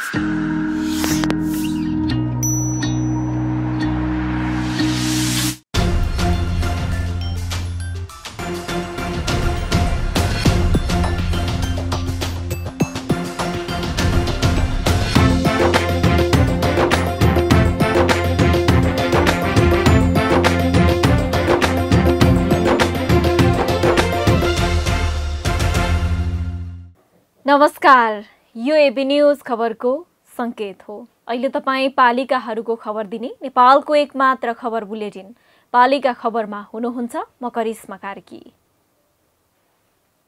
नमस्कार, यो AB news खबरको संकेत हो। अहिले तपाईँ पालिकाहरूको खबर दिने नेपालको एकमात्र खबर बुलेटिन पालिका खबरमा हुनुहुन्छ। म करिश्मा कार्की।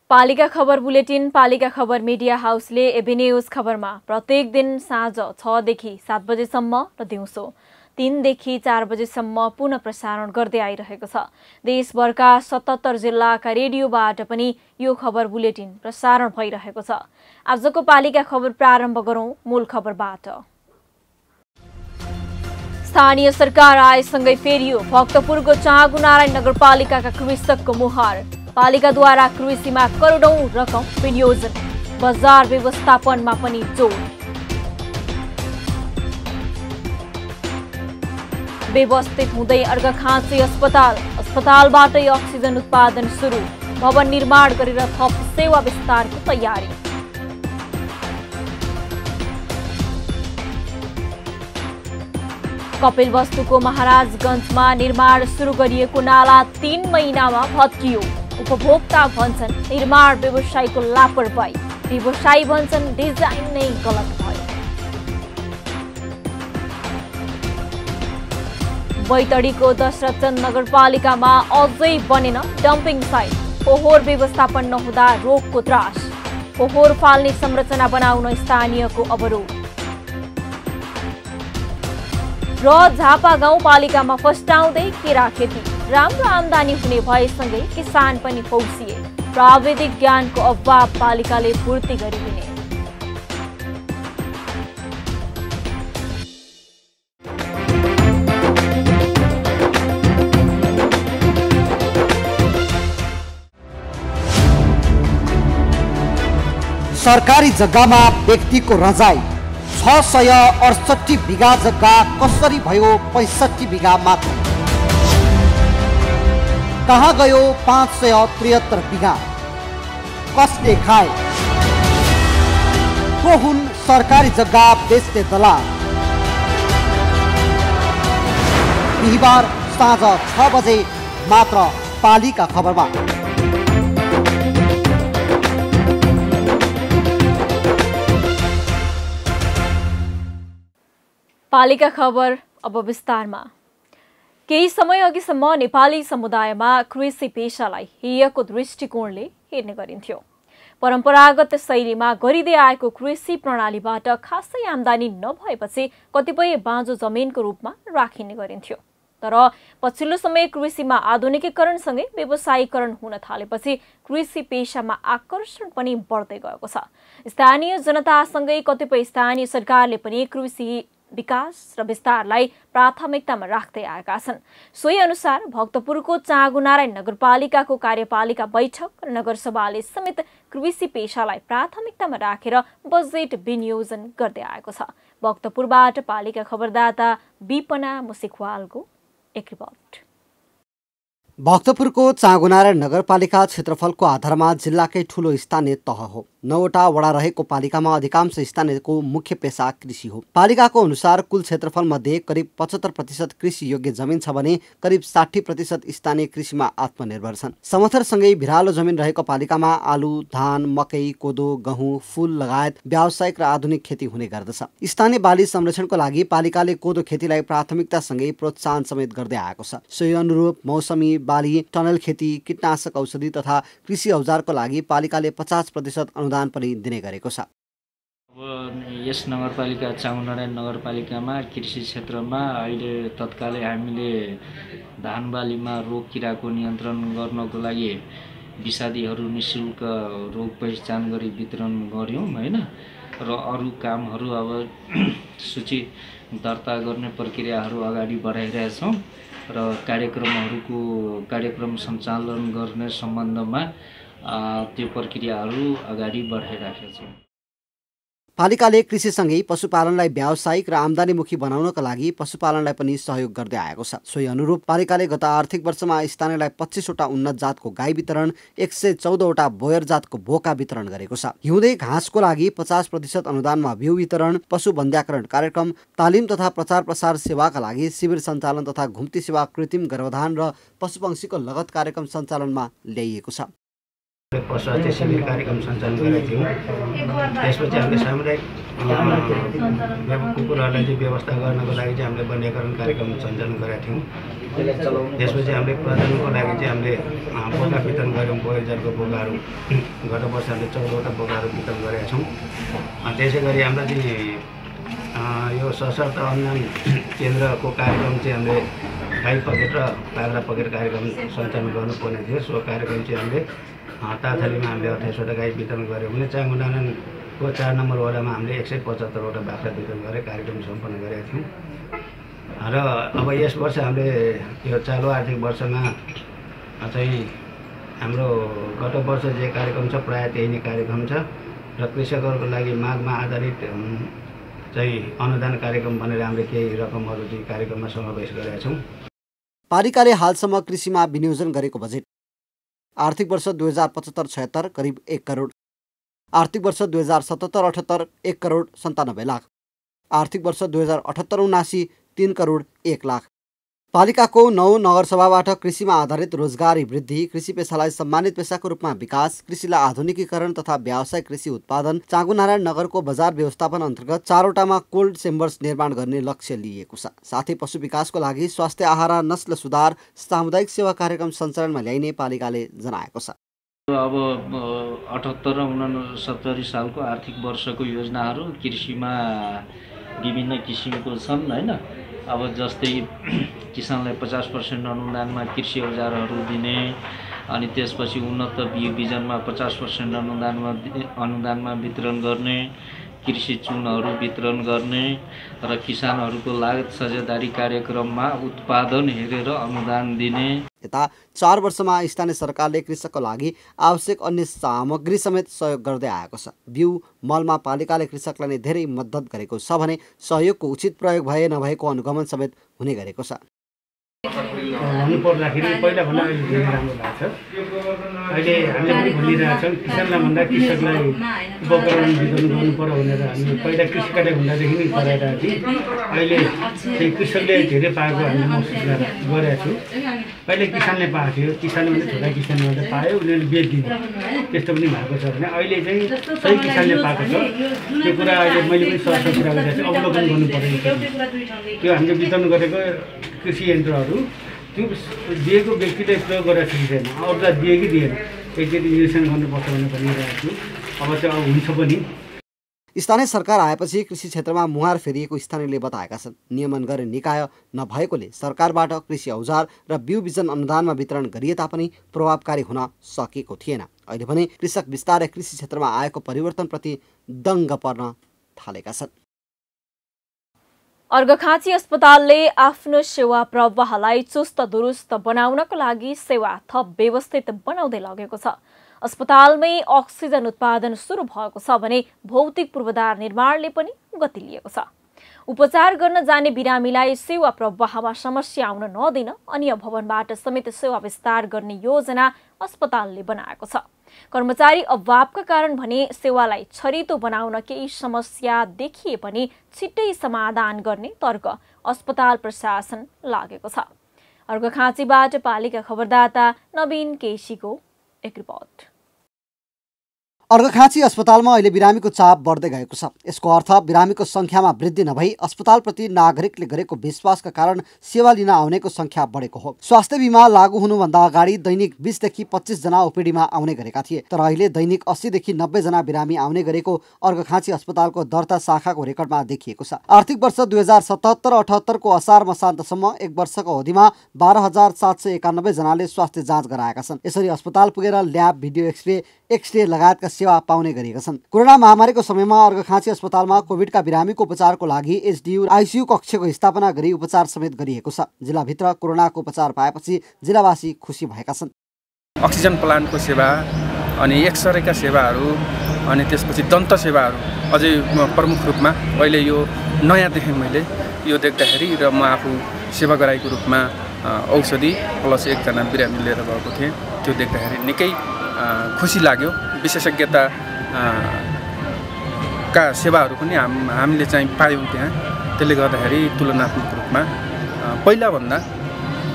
पालिका खबर बुलेटिन पालिका खबर मिडिया हाउसले एबी न्यूज खबरमा प्रत्येक दिन साँझ 6 देखि 7 बजेसम्म र दिउँसो 3 देखि 4 बजेसम्म पुनः प्रसारण गर्दै आइरहेको छ। देशभरका 77 जिल्लाका रेडियोबाट पनि यो खबर बुलेटिन प्रसारण भइरहेको छ। आजको पालिका खबर प्रारम्भ गरौं मूल खबरबाट। स्थानीय सरकार आएसँगै फेरियो भक्तपुरको चाँगुनारायण नगरपालिकाका कृषकको मुहार। पालिकाद्वारा कृषिमा करोडौं रकम विनियोजन, बजार व्यवस्थापनमा पनि जोड। व्यवस्थित हुँदै अर्घाखाँची अस्पतालबाटै अक्सिजन उत्पादन सुरु। भवन निर्माण गरेर थप सेवा विस्तारको तयारी। कपिलवस्तुको महाराजगञ्जमा निर्माण सुरु गरिएको नाला 3 महिनामा भत्कियो। उपभोक्ता भन्छन् निर्माण व्यवसायीको लापरवाही। व्यवसायी भन्छन् डिजाइन नै गलत भयो। बैतडीको दशरथचन्द नगरपालिकामा अझै बनेन डम्पिङ साइट। फोहोर व्यवस्थापन नहुँदा रोगको त्रास। फोहोर फाल्ने संरचना बनाउन स्थानीयको अवरोध। र झापा गाउँपालिकामा फस्टाउँदै केरा खेती। राम्रो आमदानी हुने भएसँगै किसान पनि पौसिए। प्राविधिक ज्ञानको अभाव पालिकाले पूर्ति गरिदिने। सरकारी जग्गामा व्यक्तिको रजाई। 668 बिघा जग्गा कसरी भयो 65 बिघा मात्र? कहाँ गयो 573 बिघा? कसले खाए? को हुन् सरकारी जग्गा बेच्ने दलाल? बिहिबार साँझ 6 बजे मात्र पालिका खबरमा। पालिका खबर अब विस्तारमा। केही समय अघिसम्म नेपाली समुदायमा कृषि पेशालाई हेयको दृष्टिकोणले हेर्ने गरिन्थ्यो। परम्परागत शैलीमा गरिँदै आएको कृषि प्रणालीबाट खासै आमदानी नभएपछि कतिपय बाँझो जमिनको रूपमा राखिने गरिन्थ्यो। तर पछिल्लो समय कृषिमा आधुनिकीकरणसँगै व्यवसायीकरण हुन थालेपछि कृषि पेशामा आकर्षण पनि बढ्दै गएको छ। स्थानीय जनतासँगै कतिपय स्थानीय सरकारले पनि कृषि विकास र विस्तारलाई प्राथमिकतामा राख्दै आएका छन्। सोही अनुसार भक्तपुरको चाँगुनारायण नगरपालिकाको कार्यपालिका बैठक र नगरसभाले समेत कृषि पेशालाई प्राथमिकतामा राखेर बजेट विनियोजन गर्दै आएको छ। भक्तपुरबाट पालिका खबरदाता विपना मुसिकवालको एक रिपोर्ट। भक्तपुरको चाँगुनारायण नगरपालिका क्षेत्रफलको आधारमा जिल्लाकै ठूलो स्थानीय तह हो। 9वटा वडा रहेको पालिकामा अधिकांश स्थानीयको मुख्य पेशा कृषि हो। पालिकाको अनुसार कुल क्षेत्रफल मध्ये करिब 75% कृषि योग्य जमिन छ भने करिब 60% स्थानीय कृषिमा आत्मनिर्भर छन्। समथरसँगै भिरालो जमिन रहेको पालिकामा आलु, धान, मकै, कोदो, गहुँ, फूल लगायत व्यावसायिक र आधुनिक खेती हुने गर्दछ। स्थानीय बाली संरक्षणको लागि पालिकाले कोदो खेतीलाई प्राथमिकतासँगै प्रोत्साहन समेत गर्दै आएको छ। सोही अनुरूप मौसमी बाली, टनल खेती, कीटनाशक औषधि तथा कृषि औजारको लागि पालिकाले 50% अनुदान पनि दिने गरेको छ। अब यस नगरपालिका चाँगुनारायण नगरपालिकामा कृषि क्षेत्रमा अहिले तत्कालै हामीले धान बालीमा रोग किराको नियन्त्रण गर्नको लागि विषादीहरू निःशुल्क रोग पहिचान गरी वितरण गर्यौं हैन, र अरू कामहरू अब सूची दर्ता गर्ने प्रक्रियाहरू अगाडि बढाइरहेछौं र कार्यक्रम सञ्चालन गर्ने सम्बन्धमा त्यो प्रक्रियाहरू अगाडि बढाइराखेका छौं। पालिकाले कृषिसँगै पशुपालनलाई व्यावसायिक र आम्दानीमुखी बनाउनका लागि पशुपालनलाई पनि सहयोग गर्दै आएको छ। सोही अनुरूप पालिकाले गत आर्थिक वर्षमा स्थानीयलाई 25 वटा उन्नत जातको गाई वितरण, 114 वटा बोयर जातको बोका वितरण गरेको छ। हिउँदे घाँसको लागि 50% अनुदानमा बिउ वितरण, पशु वन्ध्याकरण कार्यक्रम, तालिम तथा प्रचार प्रसार सेवाका लागि शिविर सञ्चालन तथा घुम्ती सेवा, कृत्रिम गर्भधान र पशुपक्षीको लगत कार्यक्रम सञ्चालनमा ल्याइएको छ। पशुस्वास्थ्य शिविर कार्यक्रम सञ्चालन गरेका थियौँ। त्यसपछि हामीले सामुदायिक कुकुरहरूलाई चाहिँ व्यवस्था गर्नको लागि चाहिँ हामीले वन्यकरण कार्यक्रम सञ्चालन गरेका थियौँ। त्यसपछि हामीले प्रजननको लागि चाहिँ हामीले बोका वितरण गऱ्यौँ। बोयर जातको बोकाहरू गत वर्ष हामीले 14 वटा बोकाहरू वितरण गरेका छौँ। त्यसै गरी हाम्रो चाहिँ यो सशक्त अनुदान केन्द्रको कार्यक्रम चाहिँ हामीले गाई पकेट र बाख्रा पकेट कार्यक्रम सञ्चालन गर्नुपर्ने थियो। सो कार्यक्रम चाहिँ हामीले ताथलीमा हामीले 28 वटा गाई वितरण गऱ्यौँ भने चाङ्गुनारायणको 4 नम्बर वडामा हामीले 175 वटा बाख्रा वितरण गरेर कार्यक्रम सम्पन्न गरेका थियौँ। र अब यस वर्ष हामीले यो चालु आर्थिक वर्षमा चाहिँ हाम्रो गत वर्ष जे कार्यक्रम छ प्रायः त्यही नै कार्यक्रम छ र कृषकहरूको लागि मागमा आधारित चाहिँ अनुदान कार्यक्रम भनेर हामीले केही रकमहरू चाहिँ कार्यक्रममा समावेश गरेका छौँ। पालिकाले हालसम्म कृषिमा विनियोजन गरेको बजेट आर्थिक वर्ष 2075-76 करिब 1 करोड, आर्थिक वर्ष 2077-78 1 करोड 97 लाख, आर्थिक वर्ष 2078-79 3 करोड 1 लाख। पालिकाको 9 नगरसभाबाट कृषिमा आधारित रोजगारी वृद्धि, कृषि पेसालाई सम्मानित पेसाको रूपमा विकास, कृषिलाई आधुनिकीकरण तथा व्यावसायिक कृषि उत्पादन, चाँगुनारायण नगरको बजार व्यवस्थापन अन्तर्गत 4 वटामा कोल्ड चेम्बर्स निर्माण गर्ने लक्ष्य लिएको छ। साथै पशु विकासको लागि स्वास्थ्य आहार, नस्ल सुधार, सामुदायिक सेवा कार्यक्रम सञ्चालनमा ल्याइने पालिकाले जनाएको छ। अब 78 र 69 सालको आर्थिक वर्षको योजनाहरू कृषिमा विभिन्न किसिमको छन् हैन। अब जस्तै किसानलाई 50% अनुदानमा कृषि औजारहरू दिने, अनि त्यसपछि उन्नत बिउ बिजनमा 50% अनुदानमा वितरण गर्ने, कृषि चुनहरू वितरण गर्ने र किसानहरूको लागत साझेदारी कार्यक्रममा उत्पादन हेरेर अनुदान दिने। यता 4 वर्षमा स्थानीय सरकारले कृषकको लागि आवश्यक अन्य सामग्री समेत सहयोग गर्दै आएको छ। बिउ मलमा पालिकाले कृषकलाई नै धेरै मद्दत गरेको छ भने सहयोगको उचित प्रयोग भए नभएको अनुगमन समेत हुने गरेको छ। हुनु पर्दाखेरि पहिलाभन्दा अहिले धेरै राम्रो लाग्छ। अहिले हामीले पनि भनिरहेछौँ किसानलाई भन्दा कृषकलाई उपकरण वितरण गर्नु पर्यो भनेर हामीले पहिला कृषि कार्य हुँदादेखि नै गराइरहेको थियौँ। अहिले चाहिँ कृषकले धेरै पाएको हामीले महसुस गरेका छौँ। पहिले किसानले पाएको थियो, किसानले पनि छोटा किसानले पायो, उनीहरूले बेचिदिने त्यस्तो पनि भएको छ भने अहिले चाहिँ सही किसानले पाएको छ। त्यो कुरा अहिले मैले पनि सरसर कुरा गरेको छु, अवलोकन गर्नु पर्यो। त्यो हामीले वितरण गरेको कृषि यन्त्रहरू त्यो दिएको व्यक्तिले प्रयोग गरेर सकिँदैन, अरूलाई दिए कि दिएन एकचोटि निरीक्षण गर्नुपर्छ भनेर भनिरहेको छु। अब चाहिँ अब हुन्छ पनि। स्थानीय सरकार आएपछि कृषि क्षेत्रमा मुहार फेरिएको स्थानीयले बताएका छन्। नियमन गर्ने निकाय नभएकोले सरकारबाट कृषि औजार र बिउ बिजन अनुदानमा वितरण गरिए तापनि प्रभावकारी हुन सकेको थिएन। अहिले भने कृषक बिस्तारै कृषि क्षेत्रमा आएको परिवर्तनप्रति दङ्ग पर्न थालेका छन्। अर्घाखाँची अस्पतालले आफ्नो सेवा प्रवाहलाई चुस्त दुरुस्त बनाउनको लागि सेवा थप व्यवस्थित बनाउँदै लगेको छ। अस्पतालमै अक्सिजन उत्पादन सुरु भएको छ भने भौतिक पूर्वाधार निर्माणले पनि गति लिएको छ। उपचार गर्न जाने बिरामीलाई सेवा प्रवाहमा समस्या आउन नदिन अन्य भवनबाट समेत सेवा विस्तार गर्ने योजना अस्पतालले बनाएको छ। कर्मचारी अभावका कारण भने सेवालाई छरितो बनाउन केही समस्या देखिए पनि छिट्टै समाधान गर्ने तर्क अस्पताल प्रशासन लागेको छ। अर्घाखाँचीबाट पालिका खबरदाता नवीन केसीको एक रिपोर्ट। अर्घाखाँची अस्पतालमा अहिले बिरामीको चाप बढ्दै गएको छ। यसको अर्थ बिरामीको संख्यामा वृद्धि नभई अस्पतालप्रति नागरिकले गरेको विश्वासका कारण सेवा लिन आउनेको संख्या बढेको हो। स्वास्थ्य बीमा लागू हुनुभन्दा अगाडि दैनिक 20 देखि 25 जना ओपीडीमा आउने गरेका थिए, तर अहिले दैनिक 80 देखि 90 जना बिरामी आउने गरेको अर्घाखाँची अस्पतालको दर्ता शाखाको रेकर्डमा देखिएको छ। आर्थिक वर्ष 2077-78 को असार मसान्तसम्म 1 वर्षको अवधिमा 12,791 जनाले स्वास्थ्य जाँच गराएका छन्। यसरी अस्पताल पुगेर ल्याब, भिडियो एक्सरे लगायतका सेवा पाउने गरिएका छन्। कोरोना महामारीको समयमा अर्घाखाँची अस्पतालमा कोभिडका बिरामीको उपचारको लागि एचडीयू आईसीयू कक्षको स्थापना गरी उपचार समेत गरिएको छ। जिल्लाभित्र कोरोनाको उपचार पाएपछि जिल्लावासी खुसी भएका छन्। अक्सिजन प्लान्टको सेवा अनि एक्सरेका सेवाहरू अनि त्यसपछि दन्त सेवाहरू अझै प्रमुख रूपमा अहिले यो नयाँ देखेँ मैले यो देख्दाखेरि र म आफू सेवा गराएको रूपमा औषधि प्लस एकजना बिरामी लिएर गएको थिएँ। त्यो देख्दाखेरि निकै खुसी लाग्यो। विशेषज्ञता का सेवाहरू पनि हामीले चाहिँ पायौँ त्यहाँ। त्यसले गर्दाखेरि तुलनात्मक रूपमा पहिलाभन्दा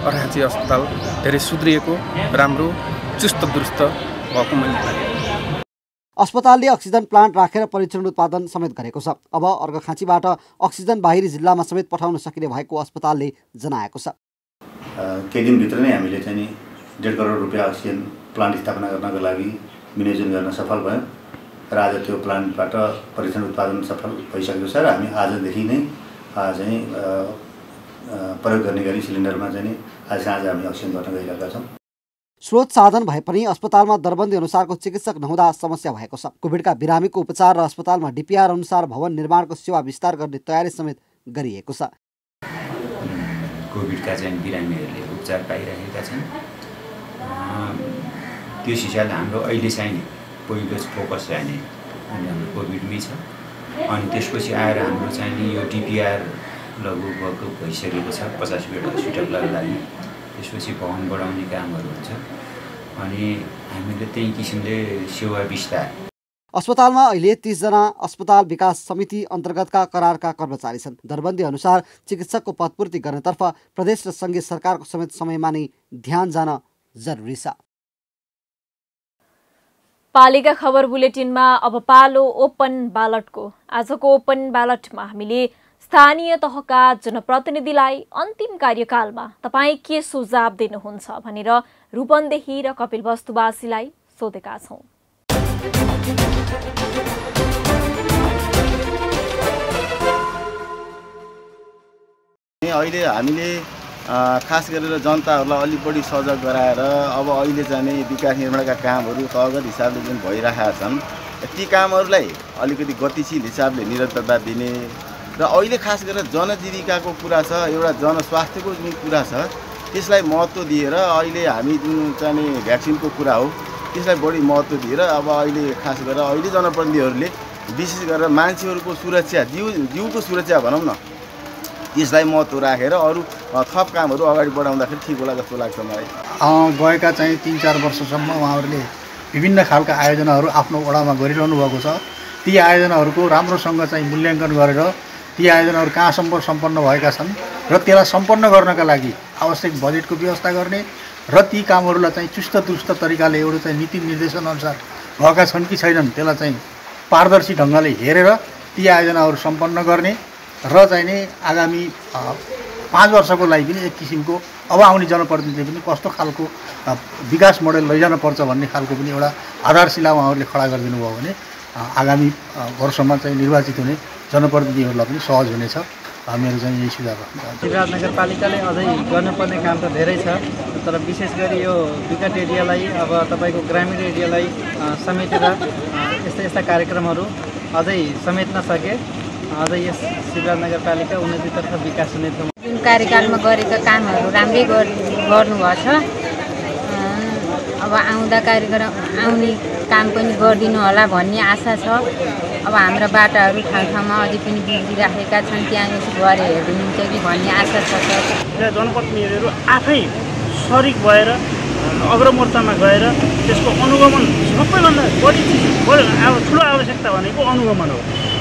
अर्घाखाँची अस्पताल धेरै सुध्रिएको, राम्रो, चुस्त दुरुस्त भएको मैले पाएँ। अस्पतालले अक्सिजन प्लान्ट राखेर परीक्षण उत्पादन समेत गरेको छ। अब अर्घाखाँचीबाट अक्सिजन बाहिरी जिल्लामा समेत पठाउन सकिने भएको अस्पतालले जनाएको छ। केही दिनभित्र नै हामीले चाहिँ नि 1.5 करोड रुपियाँ अक्सिजन प्लान्ट स्थापना गर्नको लागि विनियोजन गर्न सफल भयौँ र आज त्यो प्लान्टबाट परीक्षण उत्पादन सफल भइसकेको छ र हामी आजदेखि नै चाहिँ प्रयोग गर्ने गरी सिलिन्डरमा चाहिँ आज साँझ हामी अक्सिजन गर्न गइरहेका छौँ। स्रोत साधन भए पनि अस्पतालमा दरबन्दी अनुसारको चिकित्सक नहुँदा समस्या भएको छ। कोभिडका बिरामीको उपचार र अस्पतालमा डिपिआर अनुसार भवन निर्माणको सेवा विस्तार गर्ने तयारी समेत गरिएको छ। कोभिडका चाहिँ बिरामीहरूले उपचार पाइरहेका छन्। त्यो हिसाबले हाम्रो अहिले चाहिँ पहिलो फोकस चाहिँ हाम्रो कोभिडमै छ। अनि त्यसपछि आएर हाम्रो चाहिँ यो डिपिआर लगभग भइसकेको छ 50 बेड हस्पिटलको लागि। त्यसपछि भवन बढाउने कामहरू हुन्छ अनि हामीले त्यही किसिमले सेवा विस्तार। अस्पतालमा अहिले 30 जना अस्पताल विकास समिति अन्तर्गतका करारका कर्मचारी छन्। दरबन्दी अनुसार चिकित्सकको पदपूर्ति गर्नेतर्फ प्रदेश र सङ्घीय सरकारको समेत समयमा नै ध्यान जान जरुरी छ। पालिका खबर बुलेटिनमा अब पालो ओपन ब्यालटको। आजको ओपन ब्यालटमा हामीले स्थानीय तहका जनप्रतिनिधिलाई अन्तिम कार्यकालमा तपाईँ के सुझाव दिनुहुन्छ भनेर रूपन्देही र कपिलवस्तुवासीलाई सोधेका छौँ। अहिले हामीले खास गरेर जनताहरूलाई अलिक बढी सजग गराएर अब अहिले चाहिँ विकास निर्माणका कामहरू तहगत हिसाबले जुन भइरहेका छन् ती कामहरूलाई अलिकति गतिशील हिसाबले निरन्तरता दिने र अहिले खास गरेर जनजीविकाको कुरा छ, एउटा जनस्वास्थ्यको जुन कुरा छ त्यसलाई महत्त्व दिएर अहिले हामी जुन चाहिँ भ्याक्सिनको कुरा हो त्यसलाई बढी महत्त्व दिएर अब अहिले खास गरेर अहिले जनप्रतिनिधिहरूले विशेष गरेर मान्छेहरूको सुरक्षा, जीवको सुरक्षा भनौँ न, त्यसलाई महत्त्व राखेर अरू थप कामहरू अगाडि बढाउँदाखेरि ठिक होला जस्तो लाग्छ मलाई। गएका चाहिँ 3-4 वर्षसम्म उहाँहरूले विभिन्न खालका आयोजनाहरू आफ्नो वडामा गरिरहनु भएको छ। ती आयोजनाहरूको राम्रोसँग चाहिँ मूल्याङ्कन गरेर ती आयोजनाहरू कहाँसम्म सम्पन्न भएका छन् र त्यसलाई सम्पन्न गर्नका लागि आवश्यक बजेटको व्यवस्था गर्ने र ती कामहरूलाई चाहिँ चुस्त दुरुस्त तरिकाले एउटा चाहिँ नीति निर्देशन अनुसार भएका छन् कि छैनन् त्यसलाई चाहिँ पारदर्शी ढङ्गले हेरेर ती आयोजनाहरू सम्पन्न गर्ने र चाहिँ नि आगामी 5 वर्षको लागि पनि एक किसिमको अब आउने जनप्रतिनिधिले पनि कस्तो खालको विकास मोडेल लैजानुपर्छ भन्ने खालको पनि एउटा आधारशिला उहाँहरूले खडा गरिदिनु भयो भने आगामी वर्षमा चाहिँ निर्वाचित हुने जनप्रतिनिधिहरूलाई पनि सहज हुनेछ। मेरो चाहिँ यही सुझाव हो। शिवराज नगरपालिकाले अझै गर्नुपर्ने काम त धेरै छ, तर विशेष गरी यो विकट एरियालाई अब तपाईँको ग्रामीण एरियालाई समेटेर यस्ता कार्यक्रमहरू अझै समेट्न सके अझै यस शिवराज नगरपालिका उन्नतितर्फ विकास हुने थियो। जुन कार्यकालमा गरेका कामहरू राम्रै गर्नुभएको छ। अब आउँदा कार्यक्रम आउने काम पनि गरिदिनु होला भन्ने आशा छ। अब हाम्रा बाटाहरू ठाउँमा अझै पनि बिग्रिराखेका छन्, त्यहाँ यसो गएर हेरिदिनुहुन्छ कि भन्ने आशा छ। र जनप्रतिनिधिहरू आफै सरिक भएर अग्रमोर्चामा गएर त्यसको अनुगमन सबैभन्दा बढी ठुलो आवश्यकता भनेको अनुगमन हो।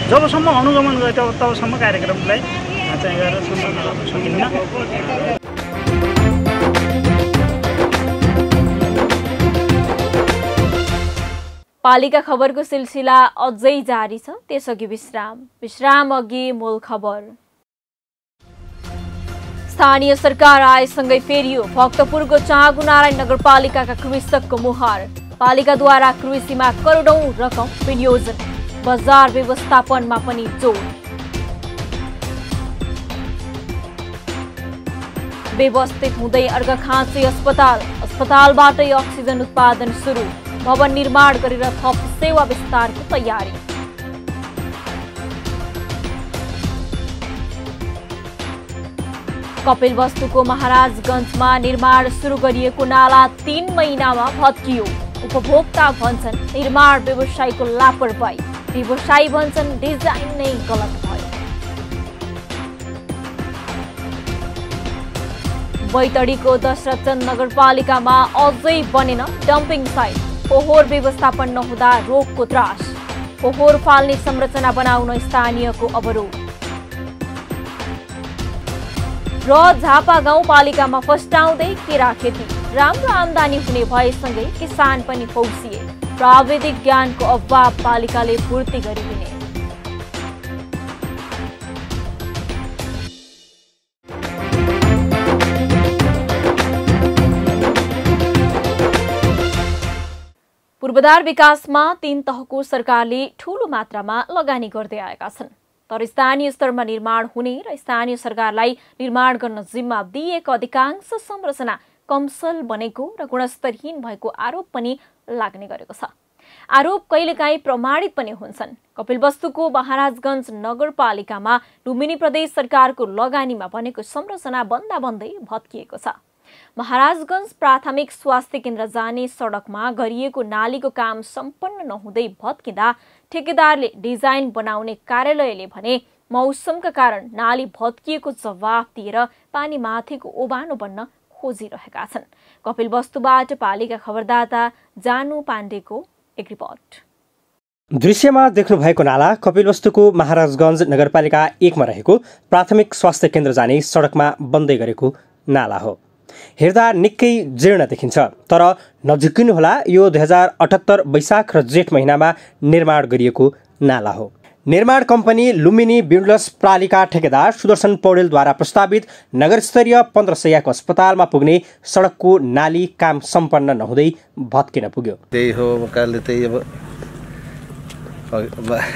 जबसम्म अनुगमन गयो तबसम्म कार्यक्रमलाई चाहिँ गरेर सम्पन्न गर्न सकिन्न। पालिका खबरको सिलसिला अझै जारी छ, त्यसअघि विश्राम अघि मूल खबर। स्थानीय सरकार आएसँगै फेरियो भक्तपुरको चाँगुनारायण नगरपालिकाका कृषकको मुहार। पालिकाद्वारा कृषिमा करोडौं रकम विनियोजन, बजार व्यवस्थापनमा पनि जोड। व्यवस्थित हुँदै अर्घाखाँची अस्पतालबाटै अक्सिजन उत्पादन सुरु, भवन निर्माण गरेर थप सेवा विस्तारको तयारी। कपिलवस्तुको महाराजगञ्जमा निर्माण सुरु गरिएको नाला 3 महिनामा भत्कियो। उपभोक्ता भन्छन् निर्माण व्यवसायीको लापरवाही, व्यवसायी भन्छन् डिजाइन नै गलत भयो। बैतडीको दशरथचन्द नगरपालिकामा अझै बनेन डम्पिङ साइट, फोहोर व्यवस्थापन नहुँदा रोगको त्रास, फोहोर फाल्ने संरचना बनाउन स्थानीयको अवरोध। र झापा गाउँपालिकामा फस्टाउँदै केरा खेती, राम्रो आम्दानी हुने भएसँगै किसान पनि पौसिए, प्राविधिक ज्ञानको अभाव पालिकाले पूर्ति गरिदिने। पूर्वाधार विकासमा 3 तहको सरकारले ठूलो मात्रामा लगानी गर्दै आएका छन्, तर स्थानीय स्तरमा निर्माण हुने र स्थानीय सरकारलाई निर्माण गर्न जिम्मा दिएको अधिकांश संरचना कमसल बनेको र गुणस्तरहीन भएको आरोप पनि लाग्ने गरेको छ। आरोप कहिलेकाहीँ प्रमाणित पनि हुन्छन्। कपिलवस्तुको महाराजगञ्ज नगरपालिकामा लुम्बिनी प्रदेश सरकारको लगानीमा बनेको संरचना बन्दा बन्दै भत्किएको छ। महाराजगञ्ज प्राथमिक स्वास्थ्य केन्द्र जाने सडकमा गरिएको नालीको काम सम्पन्न नहुँदै भत्किँदा ठेकेदारले डिजाइन बनाउने कार्यालयले भने मौसमका कारण नाली भत्किएको जवाफ दिएर पानी माथिको ओबानो बन्न खोजिरहेका छन्। कपिलवस्तुबाट पालिका खबरदाता जानु पाण्डेको एक रिपोर्ट। दृश्यमा देख्नु भएको नाला कपिलवस्तुको महाराजगञ्ज नगरपालिका 1 मा रहेको प्राथमिक स्वास्थ्य केन्द्र जाने सडकमा बन्दै गरेको नाला हो। हेर्दा निकै जीर्ण देखिन्छ, तर नझुक्किनुहोला, यो 2078 वैशाख र जेठ महिनामा निर्माण गरिएको नाला हो। निर्माण कम्पनी लुम्बिनी बिल्डर्स पालिका ठेकेदार सुदर्शन पौडेलद्वारा प्रस्तावित नगरस्तरीय 15 शय्याको अस्पतालमा पुग्ने सडकको नाली काम सम्पन्न नहुँदै भत्किन पुग्यो। त्यही हो काले, त्यही अब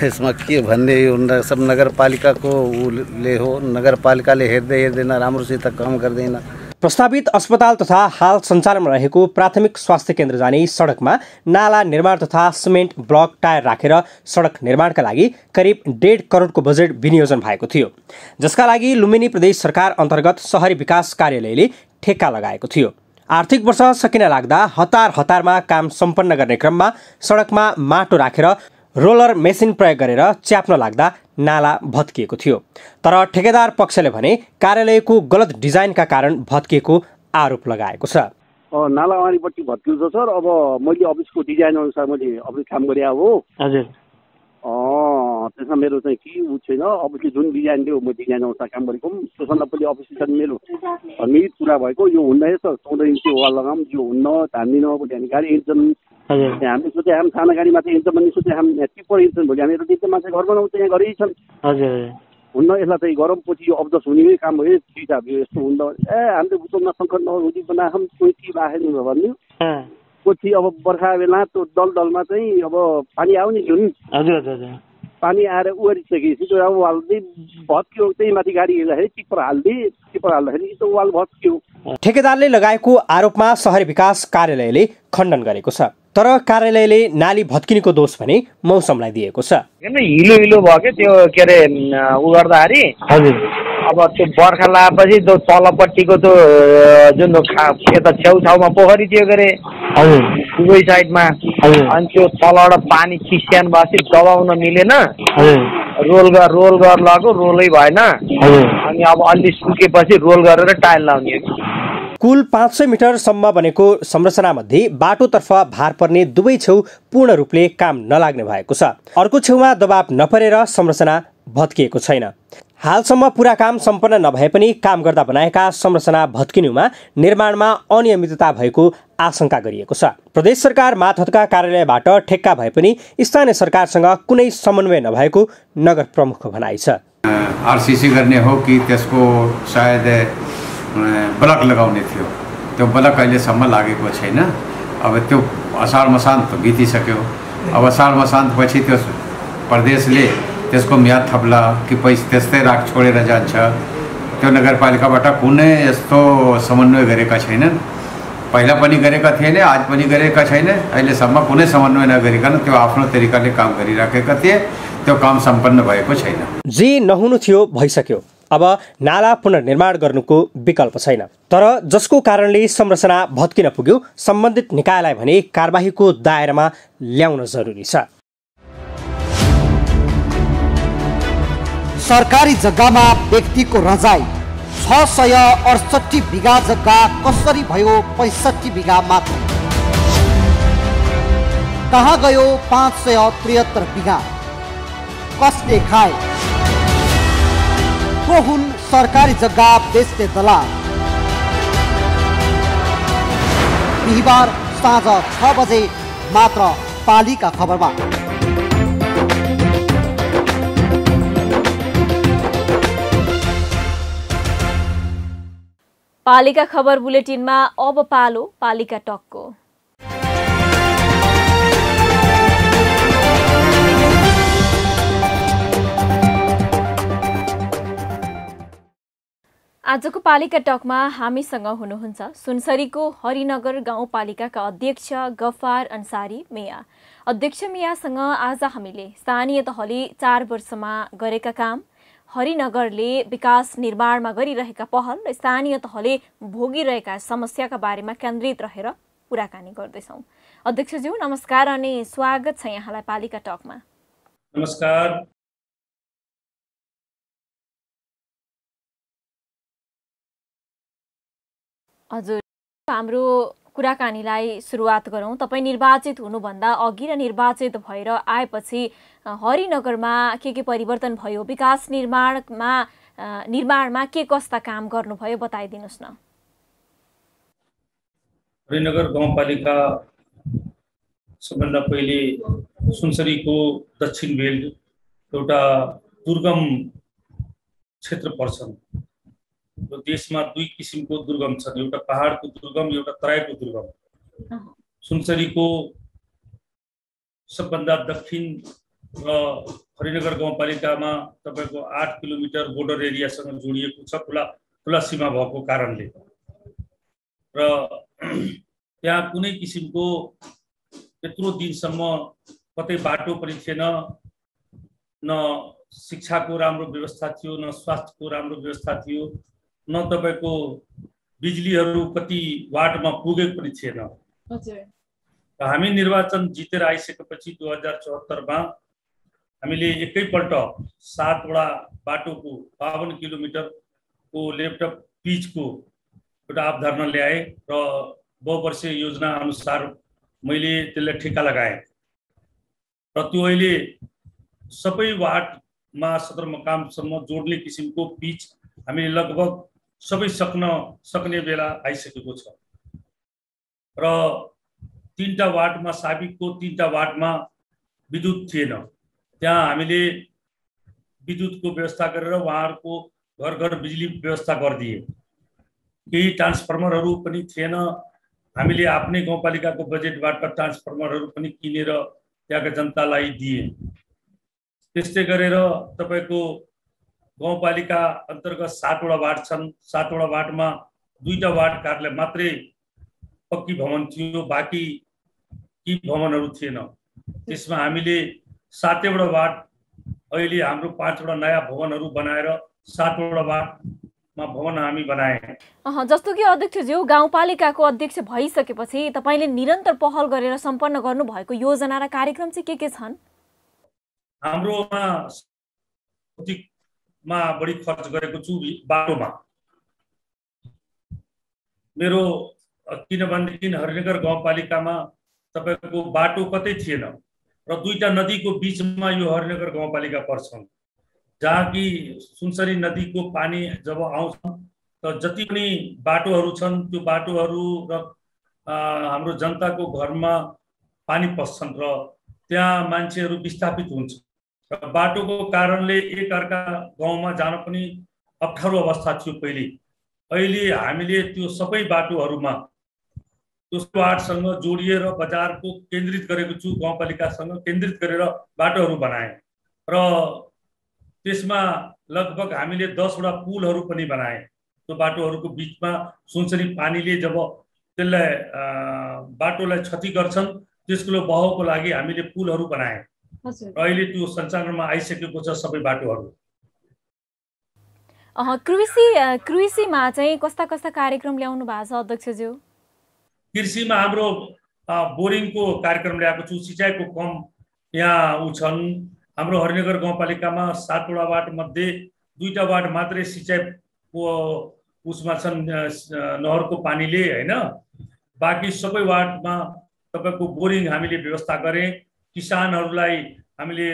यसमा के भन्ने, यो सब नगरपालिकाको उले हो। नगरपालिकाले हेर्दैन, राम्रोसित काम गर्दैन। प्रस्तावित अस्पताल तथा हाल सञ्चालनमा रहेको प्राथमिक स्वास्थ्य केन्द्र जाने सडकमा नाला निर्माण तथा सिमेन्ट ब्लक टायर राखेर सडक निर्माणका लागि करिब 1.5 करोडको बजेट विनियोजन भएको थियो, जसका लागि लुम्बिनी प्रदेश सरकार अन्तर्गत शहरी विकास कार्यालयले ठेक्का लगाएको थियो। आर्थिक वर्ष सकिन लाग्दा हतारमा काम सम्पन्न गर्ने क्रममा सडकमा माटो राखेर रोलर मेसिन प्रयोग गरेर च्याप्न लाग्दा नाला भत्किएको थियो, तर ठेकेदार पक्षले भने कार्यालयको गलत डिजाइनका कारण भत्किएको आरोप लगाएको छ। नाला वारीपट्टि भत्किएको छ सर। अब मैले अफिसको डिजाइन अनुसार मैले अफिस काम गरे हो। हजुर। त्यसमा मेरो चाहिँ के उ छैन। अफिसले जुन डिजाइन दियो म डिजाइन अनुसार काम गरेको। त्यसभन्दा पहिले अफिसले मेरो मिरिट पुरा भएको, यो हुन्न है सर, 14 इन्चको वाल लगाऊँ, यो हुन्न, धान्दिन। भोलि गाडी इन्जन हामीले सोचे, हामी सानो गाडीमा चाहिँ इन्जन भन्ने सोचे, हामी टिप्पर इन्जन भोलि हामीहरू टिप्परमा चाहिँ घर बनाउँछ, यहाँ गरेकै छन्। हजुर। हुन्न, यसलाई चाहिँ गरम पछि यो अब्जस हुने काम हो। ठिक छ, यस्तो हुन्न। हामीले बुझ्नमा सङ्कट नहुँदै बनाएँ, कोही टिप आएन भन्यो। पछि अब बर्खा बेला त्यो दलदलमा चाहिँ अब पानी आउने थियो नि। हजुर हजुर। पानी आएर उहारिसकेपछि त्यो अब वाल चाहिँ भत्कियो। त्यही माथि गाडी हिँड्दाखेरि टिप्पर हाल्दाखेरि त्यो वाल भत्कियो। ठेकेदारले लगाएको आरोपमा शहरी विकास कार्यालयले खण्डन गरेको छ, तर कार्यालयले नाली भत्किनेको दोष भने मौसमलाई दिएको छ। हिलो भयो के त्यो के अरे उ गर्दाखेरि। हजुर। अब त्यो बर्खा लागेपछि त्यो तलपट्टिको त्यो जुन यता छेउछाउमा पोखरी थियो के अरे। हजुर। दुवै साइडमा। अनि त्यो तलबाट पानी खिस्यान भएपछि दबाउन मिलेन। रोल गर लगाएको, रोलै भएन। अनि अब अलि सुकेपछि रोल गरेर टाइल लाउने हो। कुल 500 मिटरसम्म बनेको संरचनामध्ये बाटोतर्फ भार पर्ने दुवै छेउ पूर्ण रूपले काम नलाग्ने भएको छ। अर्को छेउमा दबाव नपरेर संरचना भत्किएको छैन। हालसम्म पूरा काम सम्पन्न नभए पनि काम गर्दा बनाएका संरचना भत्किनुमा निर्माणमा अनियमितता भएको आशंका गरिएको छ। प्रदेश सरकार मातहतका कार्यालयबाट ठेक्का भए पनि स्थानीय सरकारसँग कुनै समन्वय नभएको नगर प्रमुखको भनाइ छ। आरसीसी गर्ने हो कि त्यसको सायद ब्लक लगाउने थियो, त्यो ब्लक अहिलेसम्म लागेको छैन। अब त्यो असार मसान्त बितिसक्यो। अब असार मसान्तपछि त्यो प्रदेशले त्यसको म्याद थप्ला कि पैसा त्यस्तै छोडेर जान्छ। त्यो नगरपालिकाबाट कुनै यस्तो समन्वय गरेका छैनन्। पहिला पनि गरेका थिएन, आज पनि गरेका छैन। अहिलेसम्म कुनै समन्वय नगरिकन त्यो आफ्नो तरिकाले काम गरिराखेका थिए। त्यो काम सम्पन्न भएको छैन। जे नहुनु थियो भइसक्यो। अब नाला पुनर्निर्माण गर्नुको विकल्प छैन। तर जसको कारणले संरचना भत्किन पुग्यो, सम्बन्धित निकायलाई भने कारबाहीको दायरामा ल्याउन जरुरी छ। सरकारी जग्गामा व्यक्तिको रजाई 668 बिघा जग्गा कसरी भयो 65 बिघा मात्र? कहाँ गयो 573 बिघा? कसले खाए? को हुन् सरकारी जग्गा बेच्ने दलाल? बिहिबार साँझ 6 बजे मात्र पालिका खबरमा। पालिका खबर बुलेटिनमा अब पालो पालिका टकको। आजको पालिका टकमा हामीसँग हुनुहुन्छ सुनसरीको हरिनगर गाउँपालिकाका अध्यक्ष गफार अन्सारी मिया। अध्यक्ष मियासँग आज हामीले स्थानीय तहले 4 वर्षमा गरेका काम, हरिनगरले विकास निर्माणमा गरिरहेका पहल र स्थानीय तहले भोगिरहेका समस्याका बारेमा केन्द्रित रहेर कुराकानी गर्दैछौँ। अध्यक्षज्यू नमस्कार अनि स्वागत छ यहाँलाई पालिका टकमा। नमस्कार। हजुर, हाम्रो कुराकानीलाई सुरुवात गरौँ। तपाईँ निर्वाचित हुनुभन्दा अघि र निर्वाचित भएर आएपछि हरिनगरमा के परिवर्तन भयो, विकास निर्माणमा के कस्ता काम गर्नुभयो बताइदिनुहोस् न। हरिनगर गाउँपालिका सबभन्दा पहिले सुनसरीको दक्षिण बेल्ट एउटा दुर्गम क्षेत्र पर्छन्। देशमा 2 किसिमको दुर्गम छन्, एउटा पहाडको दुर्गम, एउटा तराईको दुर्गम। सुनसरीको सबभन्दा दक्षिण र हरिनगर गाउँपालिकामा तपाईको 8 किलोमिटर बोर्डर एरियासँग जोडिएको छ, खुला सीमा भएको कारणले। र त्यहाँ कुनै किसिमको यत्रो दिनसम्म कतै बाटो पनि थिएन, न शिक्षाको राम्रो व्यवस्था थियो, न स्वास्थ्यको राम्रो व्यवस्था थियो, न तपाईको बिजुलीहरू कति वार्डमा पुगेको पनि थिएन। हामी निर्वाचन जितेर आइसकेपछि 2074 मा हामीले एकैपल्ट 7 वटा बाटोको 52 किलोमिटरको ल्यापटप पिचको एउटा अवधारणा ल्याए र बहुवर्षीय योजना अनुसार मैले त्यसलाई ठेक्का लगाएँ र त्यो अहिले सबै वार्डमा सदरमुकामसम्म जोड्ने किसिमको पिच हामीले लगभग सबै सक्ने बेला आइसकेको छ। र 3टा वार्डमा साबिकको 3टा वार्डमा विद्युत थिएन, त्यहाँ हामीले विद्युतको व्यवस्था गरेर उहाँहरूको घर घर बिजुली व्यवस्था गरिदिए। केही ट्रान्सफर्मरहरू पनि थिएन, हामीले आफ्नै गाउँपालिकाको बजेटबाट ट्रान्सफर्मरहरू पनि किनेर त्यहाँका जनतालाई दिए। त्यस्तै गरेर तपाईको गाउँपालिका अन्तर्गत 7 वटा वार्ड छन्। 7 वटा वार्डमा 2टा वार्ड कार्यालय मात्रै पक्की भवन थियो, बाँकी यी भवनहरू थिएन। त्यसमा हामीले 7 वटा वार्ड अहिले हाम्रो 5 वटा नयाँ भवनहरू बनाएर 7 वटा वार्डमा भवन हामी बनाए। जस्तो कि अध्यक्षज्यू गाउँपालिकाको अध्यक्ष भइसकेपछि तपाईले निरन्तर पहल गरेर सम्पन्न गर्नुभएको योजना र कार्यक्रम चाहिँ के छन्? हाम्रोमा बढी खर्च गरेको छु बाटोमा। मेरो किनभनेदेखि हरिनगर गाउँपालिकामा तपाईको बाटो कतै थिएन र 2टा नदीको बीचमा यो हरिनगर गाउँपालिका पर्छन्, जहाँ कि सुनसरी नदीको पानी जब आउँछ त जति पनि बाटोहरू छन् त्यो बाटोहरू र हाम्रो जनताको घरमा पानी पस्छन् र त्यहाँ मान्छेहरू विस्थापित हुन्छ र बाटोको कारणले एक अर्का गाउँमा जान पनि अप्ठ्यारो अवस्था थियो पहिले। अहिले हामीले त्यो सबै बाटोहरूमा त्यो वार्डसँग जोडिएर बजारको केन्द्रित गरेको छु, गाउँपालिकासँग केन्द्रित गरेर बाटोहरू बनाए र त्यसमा लगभग हामीले 10 वटा पुलहरू पनि बनाए। त्यो बाटोहरूको बीचमा सुनसरी पानीले जब त्यसलाई बाटोलाई क्षति गर्छन् त्यसको बहाउको लागि हामीले पुलहरू बनाए र अहिले त्यो सञ्चालनमा आइसकेको छ सबै बाटोहरू। कृषिमा चाहिँ कस्ता कस्ता कार्यक्रम ल्याउनु भएको छ अध्यक्षज्यू? कृषिमा हाम्रो बोरिङको कार्यक्रम ल्याएको छु, सिँचाइको कम यहाँ छन्। हाम्रो हरिनगर गाउँपालिकामा 7वटा वार्ड मध्ये 2टा वार्ड मात्रै सिँचाइको उसमा छन्, नहरको पानीले हैन। बाँकी सबै वार्डमा तपाईको बोरिङ हामीले व्यवस्था गरे। किसानहरूलाई हामीले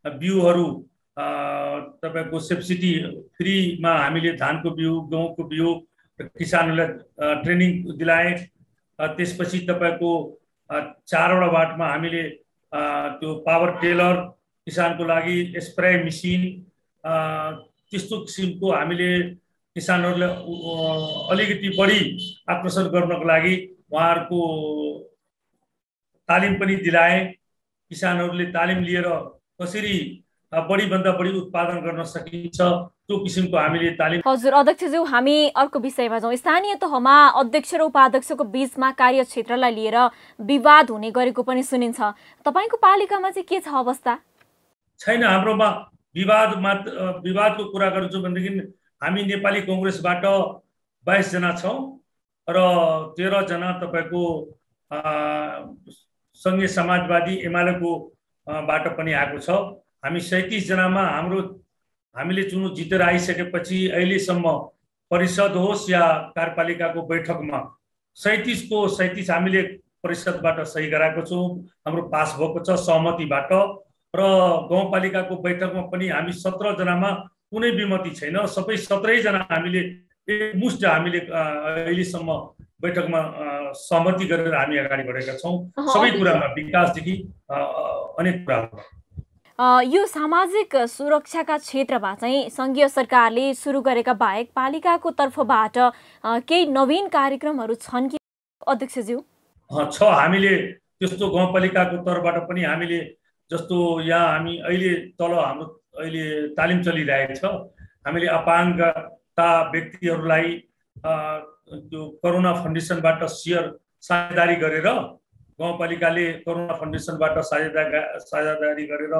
बिउहरू तपाईको सब्सिडी फ्रीमा हामीले धानको बिउ, गहुँको बिउ किसानहरूलाई ट्रेनिङ दिलाए। त्यसपछि तपाईको 4वटा वार्डमा हामीले त्यो पावर टेलर, किसानको लागि स्प्रे मेसिन, त्यस्तो किसिमको हामीले किसानहरूलाई अलिकति बढी आकर्षण गर्नको लागि उहाँहरूको तालिम पनि दिलाए। किसानहरूले तालिम लिएर कसरी बढीभन्दा बढी उत्पादन गर्न सकिन्छ त्यो किसिमको हामीले तालिम। हजुर अध्यक्षज्यू, हामी अर्को विषयमा जाउँ। स्थानीय तहमा अध्यक्ष र उपाध्यक्षको बीचमा कार्यक्षेत्रलाई लिएर विवाद हुने गरेको पनि सुनिन्छ। तपाईको पालिकामा चाहिँ के छ अवस्था? छैन, हाम्रोमा विवादको कुरा गर्छु भनेदेखि हामी नेपाली कांग्रेसबाट 22 जना छौं र 13 जना तपाईको संघीय समाजवादी एमालेको बाट पनि आएको छ। हामी 37 जनामा हामीले चुनाव जितेर आइसकेपछि अहिलेसम्म परिषद होस् या कार्यपालिकाको बैठकमा 37 को 37 हामीले परिषदबाट सही गराएको छौं। हाम्रो पास भएको छ सहमतिबाट र गाउँपालिकाको बैठकमा पनि हामी 17 जनामा कुनै विमति छैन। सबै 17 जना हामीले एकमुष्ट हामीले अहिलेसम्म बैठकमा सहमति गरेर हामी अगाडि बढेका छौं। सबै कुरामा विकासदेखि अनेक कुराहरू। यो सामाजिक सुरक्षाका क्षेत्रमा चाहिँ संघीय सरकारले सुरु गरेका बाहेक पालिकाको तर्फबाट केही नवीन कार्यक्रमहरू छन् कि अध्यक्षज्यू? छ, हामीले त्यस्तो गाउँपालिकाको तर्फबाट पनि हामीले जस्तो यहाँ हामी अहिले तल हाम्रो अहिले तालिम चलिरहेको छ। हामीले अपाङ्गता व्यक्तिहरूलाई त्यो कोरोना फाउन्डेसनबाट साझेदारी गरेर गाउँपालिकाले कोरोना फाउन्डेसनबाट साझेदारी गरेर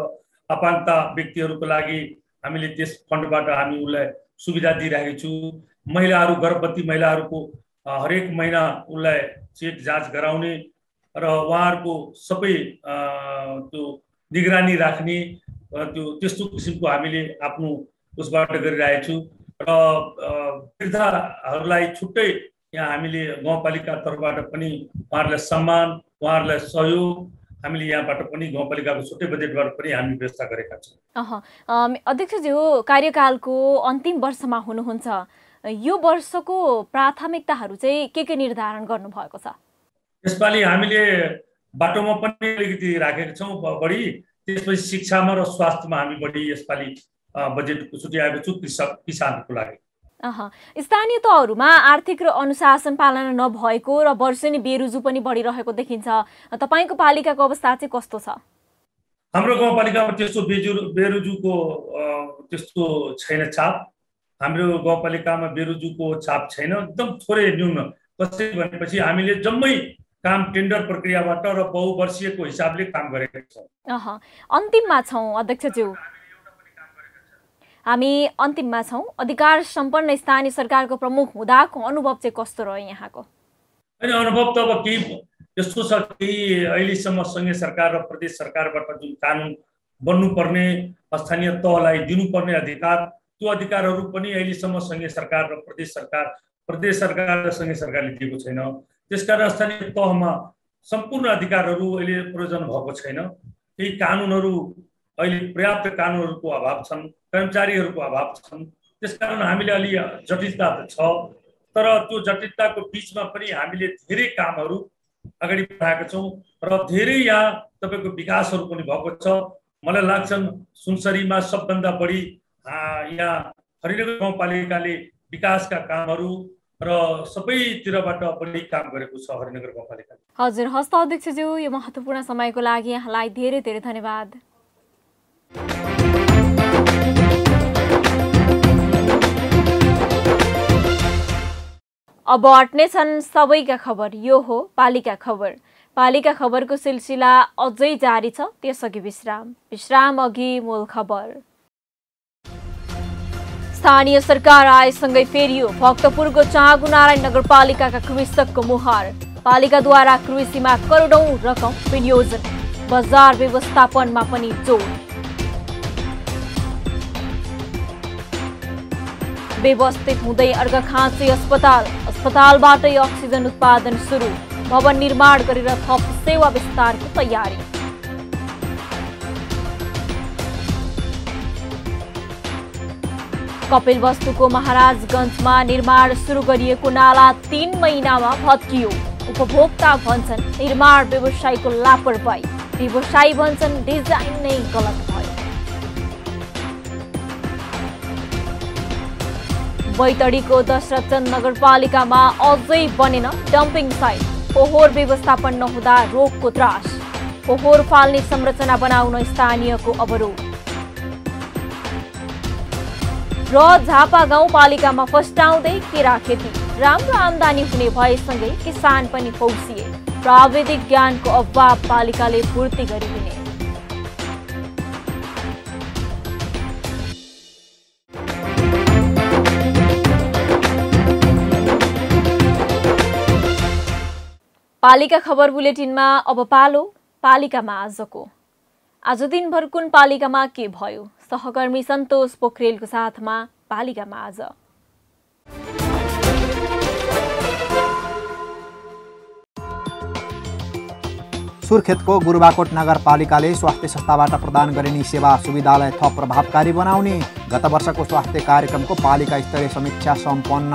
अपाङ्गता व्यक्तिहरूको लागि हामीले त्यस फन्डबाट हामी उलाई सुविधा दिइरहेको छु। महिलाहरू, गर्भवती महिलाहरूको हरेक महिना उलाई चेक जाँच गराउने र उहाँहरूको सबै त्यो निगरानी राख्ने त्यस्तो किसिमको हामीले आफ्नो उसबाट गरिरहेको छु। र वृद्धहरूलाई छुट्टै यहाँ हामीले गाउँपालिका तर्फबाट पनि उहाँहरूलाई सम्मान, उहाँहरूलाई सहयोग हामीले यहाँबाट पनि गाउँपालिकाको छुट्टै बजेटबाट पनि हामी व्यवस्था गरेका छौँ। अध्यक्षज्यू, कार्यकालको अन्तिम वर्षमा हुनुहुन्छ। यो वर्षको प्राथमिकताहरू चाहिँ के निर्धारण गर्नुभएको छ? यसपालि हामीले बाटोमा पनि अलिकति राखेका छौँ बढी, त्यसपछि शिक्षामा र स्वास्थ्यमा हामी बढी यसपालि बजेट छुट्याएको छु किसानहरूको लागि। स्थानीय तहहरूमा आर्थिक र अनुशासन पालना नभएको र वर्षेनी बेरुजु पनि बढिरहेको देखिन्छ। तपाईको पालिकाको अवस्था चाहिँ कस्तो छ? हाम्रो गाउँपालिकामा त्यस्तो बेरुजुको त्यस्तो छैन छाप। हाम्रो गाउँपालिकामा बेरुजुको छाप छैन, एकदम थोरै न्यून। कसरी भनेपछि हामीले जम्मै काम टेन्डर प्रक्रियाबाट र बहुवर्षीयको हिसाबले काम गरेका छौँ। अन्तिममा छौँ अध्यक्षज्यू, हामी अन्तिममा छौँ। अधिकार सम्पन्न स्थानीय सरकारको प्रमुख हुँदाको अनुभव चाहिँ कस्तो रह्यो यहाँको? होइन, अनुभव त अब केही यस्तो छ कि अहिलेसम्म संघीय सरकार र प्रदेश सरकारबाट जुन कानुन बन्नुपर्ने स्थानीय तहलाई दिनुपर्ने अधिकार, त्यो अधिकारहरू पनि अहिलेसम्म संघीय सरकार र प्रदेश सरकार र संघीय सरकारले दिएको छैन। त्यसकारण स्थानीय तहमा सम्पूर्ण अधिकारहरू अहिले प्रयोजन भएको छैन। केही कानुनहरू अहिले पर्याप्त कानुनहरूको अभाव छन्, कर्मचारीहरूको अभाव छन्। त्यसकारण हामीले अलि जटिलता त छ, तर त्यो जटिलताको बीचमा पनि हामीले धेरै कामहरू अगाडि बढाएका छौँ र धेरै यहाँ तपाईको विकासहरू पनि भएको छ। मलाई लाग्छ सुनसरीमा सबभन्दा बढी यहाँ हरिनगर गाउँपालिकाले विकासका कामहरू र सबैतिरबाट बढी काम गरेको छ हरिनगर गाउँपालिकाले। हजुर, हस्त अध्यक्षज्यू, यो महत्त्वपूर्ण समयको लागि यहाँलाई धेरै धेरै धन्यवाद। अब अट्नेछन् सबैका खबर। यो हो पालिका खबर। पालिका खबरको सिलसिला अझै जारी छ, त्यसअघि विश्राम अघि मूल खबर। स्थानीय सरकार आएसँगै फेरियो भक्तपुरको चाँगुनारायण नगरपालिकाका कृषकको मुहार। पालिकाद्वारा कृषिमा करोडौं रकम विनियोजन, बजार व्यवस्थापनमा पनि जोड। व्यवस्थित हुँदै अर्घाखाँची अस्पतालबाटै अक्सिजन उत्पादन सुरु। भवन निर्माण गरेर थप सेवा विस्तारको तयारी। कपिलवस्तुको महाराजगञ्जमा निर्माण सुरु गरिएको नाला 3 महिनामा भत्कियो। उपभोक्ता भन्छन् निर्माण व्यवसायीको लापरवाही, व्यवसायी भन्छन् डिजाइन नै गलत भयो। बैतडीको दशरथचन्द नगरपालिकामा अझै बनेन डम्पिङ साइट। फोहोर व्यवस्थापन नहुँदा रोगको त्रास। फोहोर फाल्ने संरचना बनाउन स्थानीयको अवरोध। र झापा गाउँपालिकामा फस्टाउँदै केरा खेती। राम्रो आमदानी हुने भएसँगै किसान पनि फौसिए। प्राविधिक ज्ञानको अभाव पालिकाले पूर्ति गरिदिने। पालिका खबर बुलेटिनमा अब पालो पालिकामा आजको। आज दिनभर कुन पालिकामा के भयो, सहकर्मी सन्तोष पोखरेलको साथमा पालिकामा आज। सुर्खेतको गुरुबाकोट नगरपालिकाले स्वास्थ्य संस्थाबाट प्रदान गरिने सेवा सुविधालाई थप प्रभावकारी बनाउने गत वर्षको स्वास्थ्य कार्यक्रमको पालिका स्तरीय समीक्षा सम्पन्न।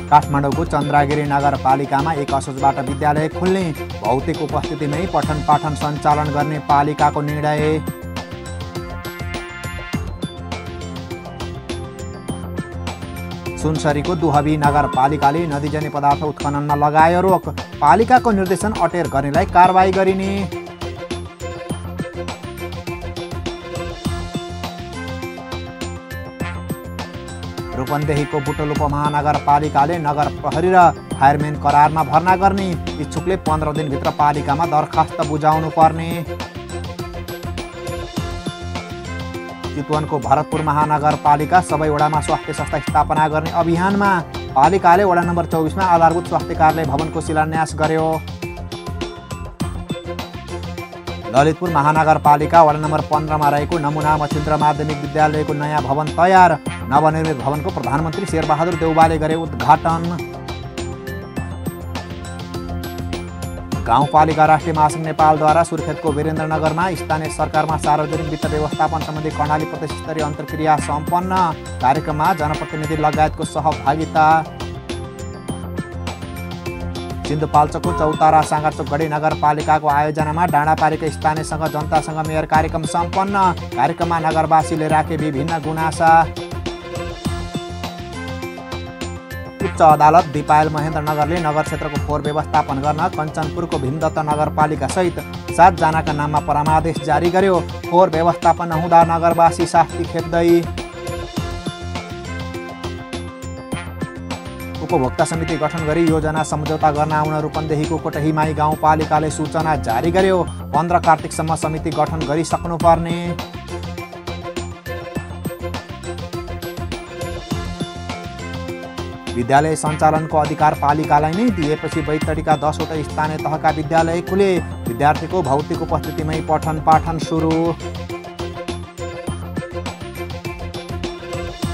काठमाडौँको चन्द्रागिरी नगरपालिकामा 1 असोजबाट विद्यालय खुल्ने, भौतिक उपस्थितिमै पठन पाठन सञ्चालन गर्ने पालिकाको निर्णय। सुनसरीको दुहबी नगरपालिकाले नदीजन्य पदार्थ उत्खननमा लगायो रोक, पालिकाको निर्देशन अटेर गर्नेलाई कारबाही गरिने। रूपन्देहीको बुटोल उपमहानगरपालिकाले नगर प्रहरी र फायरम्यान करारमा भर्ना गर्ने, इच्छुकले 15 दिनभित्र पालिकामा दरखास्त बुझाउनु पर्ने। चितवनको भरतपुर महानगरपालिका सबै वडामा स्वास्थ्य संस्था स्थापना गर्ने अभियानमा, पालिकाले वडा नम्बर 24 मा आधारभूत स्वास्थ्य कार्यालय भवनको शिलान्यास गर्यो। ललितपुर महानगरपालिका वडा नम्बर 15 मा रहेको नमुना मछिन्द्र माध्यमिक विद्यालयको नयाँ भवन तयार, नवनिर्मित भवनको प्रधानमन्त्री शेरबहादुर देउवाले गरे उद्घाटन। गाउँपालिका राष्ट्रिय महासङ्घ नेपालद्वारा सुर्खेतको वीरेन्द्रनगरमा स्थानीय सरकारमा सार्वजनिक वित्त व्यवस्थापन सम्बन्धी कर्णाली प्रदेशस्तरीय अन्तर्क्रिया सम्पन्न, कार्यक्रममा जनप्रतिनिधि लगायतको सहभागिता। सिन्धुपाल्चोकको चौतारा साँगाचोक गढी नगरपालिकाको आयोजनामा डाँडापारीका स्थानीयसँग जनतासँग मेयर कार्यक्रम सम्पन्न, कार्यक्रममा नगरवासीले राखे विभिन्न गुनासा। उच्च अदालत दिपायल महेन्द्रनगरले नगर क्षेत्रको फोहोर व्यवस्थापन गर्न कञ्चनपुरको भीमदत्त नगरपालिका सहित 7 जनाका नाममा परामर्श जारी गर्यो। फोहोर व्यवस्थापन नहुँदा नगरवासी शास्ति खेप्दै। उपभोक्ता समिति गठन गरी योजना सम्झौता गर्न आउन रूपन्देहीको कोटहीमाई गाउँपालिकाले सूचना जारी गर्यो। 15 कार्तिकसम्म समिति गठन गरिसक्नुपर्ने। विद्यालय सञ्चालनको अधिकार पालिकालाई नै दिएपछि बैतडीका 10 वटा स्थानीय तहका विद्यालय खुले, विद्यार्थीको भौतिक उपस्थितिमै पठन पाठन सुरु।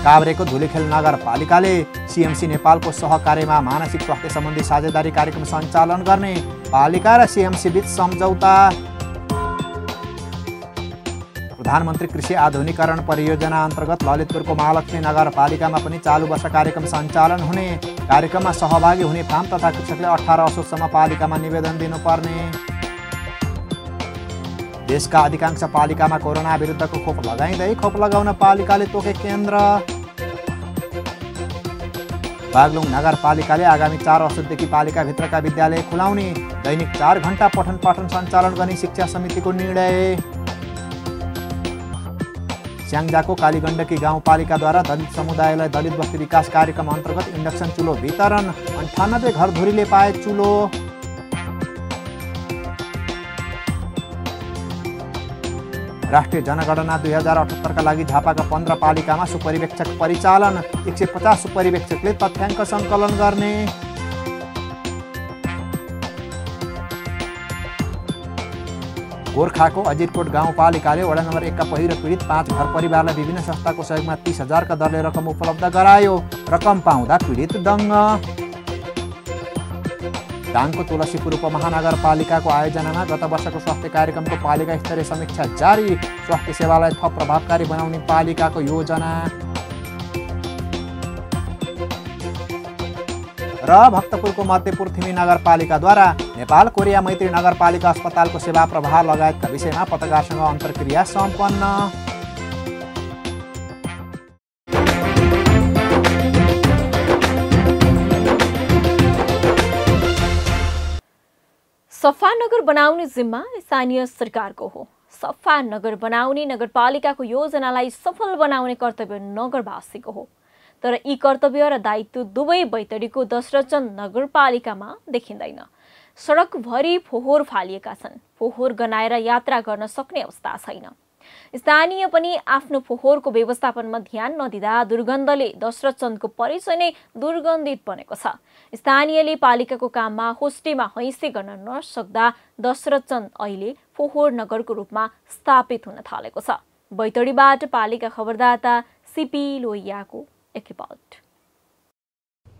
काभ्रेको धुलीखेल नगरपालिकाले सीएमसी नेपालको सहकार्यमा मानसिक स्वास्थ्य सम्बन्धी साझेदारी कार्यक्रम सञ्चालन गर्ने, पालिका र सीएमसी बीच सम्झौता। प्रधानमन्त्री कृषि आधुनिकीकरण परियोजना अन्तर्गत ललितपुरको महालक्ष्मी नगरपालिकामा पनि चालु वर्ष कार्यक्रम सञ्चालन हुने, कार्यक्रममा सहभागी हुने फार्म तथा कृषकले 18 असोजसम्म पालिकामा निवेदन दिनुपर्ने। देशका अधिकांश पालिकामा कोरोना विरुद्धको खोप लगाइँदै खोप लगाउन पालिकाले तोके केन्द्र। बागलुङ नगरपालिकाले आगामी 4 असोजदेखि पालिकाभित्रका विद्यालय खुलाउने, दैनिक 4 घण्टा पठन पाठन सञ्चालन गर्ने शिक्षा समितिको निर्णय। स्याङ्जाको कालीगण्डकी गाउँपालिकाद्वारा दलित समुदायलाई दलित बस्ती विकास कार्यक्रम अन्तर्गत इन्डक्सन चुलो वितरण, 98 घरधुरीले पाए चुलो। राष्ट्रिय जनगणना 2078 का लागि झापाका 15 पालिकामा सुपरिवेक्षक परिचालन, 150 सुपरिवेक्षकले तथ्याङ्क सङ्कलन गर्ने। गोर्खाको अजिरकोट गाउँपालिकाले वडा नम्बर 1 का पहिरो पीडित 5 घर परिवारलाई विभिन्न संस्थाको सहयोगमा 30,000 का दरले रकम उपलब्ध गरायो। रकम पाउँदा पीडित दङ्ग। दाङको तुलसीपुर उपमहानगरपालिकाको आयोजनामा गत वर्षको स्वास्थ्य कार्यक्रमको पालिका स्तरीय समीक्षा जारी। स्वास्थ्य सेवालाई थप प्रभावकारी बनाउने पालिकाको योजना। र भक्तपुरको मध्यपुर थिमी नगरपालिकाद्वारा नेपाल कोरिया मैत्री नगरपालिका अस्पतालको सेवा प्रभाव लगायतका विषयमा पत्रकारसँग अन्तर्क्रिया सम्पन्न। सफा नगर बनाउने जिम्मा स्थानीय सरकारको हो। सफा नगर बनाउने नगरपालिकाको योजनालाई सफल बनाउने कर्तव्य नगरवासीको हो। तर यी कर्तव्य र दायित्व दुवै बैतडीको दशरथचन्द नगरपालिकामा देखिँदैन। सडकभरि फोहोर फालिएका छन्। फोहोर गनाएर यात्रा गर्न सक्ने अवस्था छैन। स्थानीय पनि आफ्नो फोहोरको व्यवस्थापनमा ध्यान नदिँदा दुर्गन्धले दशरथचन्दको परिचय नै दुर्गन्धित बनेको छ। स्थानीयले पालिकाको काममा होस्टेमा हैसी गर्न नसक्दा दशरथचन्द अहिले फोहोर नगरको रूपमा स्थापित हुन थालेको छ। बैतडीबाट पालिका खबरदाता सीपी लोहियाको एक रिपोर्ट।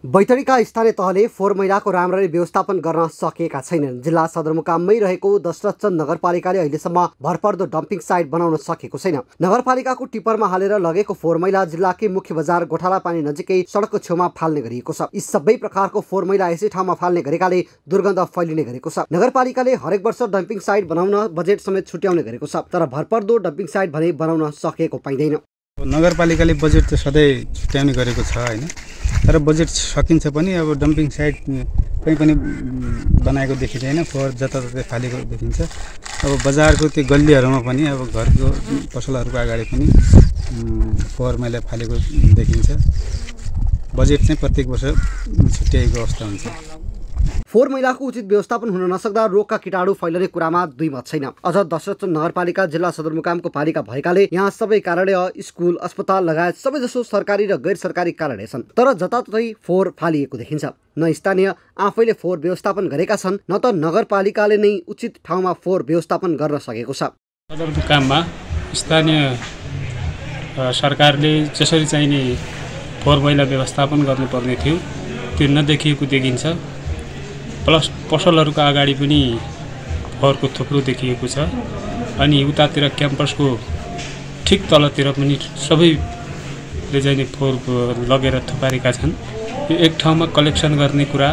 बैतडीका स्थानीय तहले फोहोर मैलाको राम्ररी व्यवस्थापन गर्न सकेका छैनन्। जिल्ला सदरमुकाममै रहेको दशरथचन्द नगरपालिकाले अहिलेसम्म भरपर्दो डम्पिङ साइट बनाउन सकेको छैन। नगरपालिकाको टिप्परमा हालेर लगेको फोहोर मैला जिल्लाकै मुख्य बजार गोठाला पानी नजिकै सडकको छेउमा फाल्ने गरिएको छ। यी सबै प्रकारको फोहोर मैला यसै ठाउँमा फाल्ने गरेकाले दुर्गन्ध फैलिने गरेको छ। नगरपालिकाले हरेक वर्ष डम्पिङ साइट बनाउन बजेट समेत छुट्याउने गरेको छ, तर भरपर्दो डम्पिङ साइट भने बनाउन सकेको पाइँदैन। नगरपालिकाले बजेट त सधैँ छुट्याउने गरेको छ हैन, तर बजेट सकिन्छ पनि अब डम्पिङ साइट कहीँ पनि बनाएको देखिँदैन। फोहोर जताततै फालेको देखिन्छ। अब बजारको त्यो गल्लीहरूमा पनि अब घरको पसलहरूको अगाडि पनि फोहोर मैला फालेको देखिन्छ। बजेट चाहिँ प्रत्येक वर्ष छुट्याएको अवस्था हुन्छ। फोहोर मैलाको उचित व्यवस्थापन हुन नसक्दा रोगका कीटाणु फैलने कुरामा दुई मत छैन। अझ दशरथचन्द नगरपालिका जिल्ला सदरमुकामको पालिका भएकाले यहाँ सबै कार्यालय, स्कुल, अस्पताल लगायत सबैजसो सरकारी र गैर सरकारी कार्यालय छन्, तर जताततै फोहोर फालिएको देखिन्छ। न स्थानीय आफैले फोहोर व्यवस्थापन गरेका छन्, न त नगरपालिकाले नै उचित ठाउँमा फोहोर व्यवस्थापन गर्न सकेको छ। सदरमुकाममा स्थानीय सरकारले जसरी चाहिने फोहोर मैला व्यवस्थापन गर्नुपर्ने थियो त्यो नदेखिएको देखिन्छ। प्लस पसलहरूको अगाडि पनि फोहोरको थुप्रो देखिएको छ। अनि उतातिर क्याम्पसको ठिक तलतिर पनि सबैले चाहिँ फोहोर लगेर थुपारेका छन्। यो एक ठाउँमा कलेक्सन गर्ने कुरा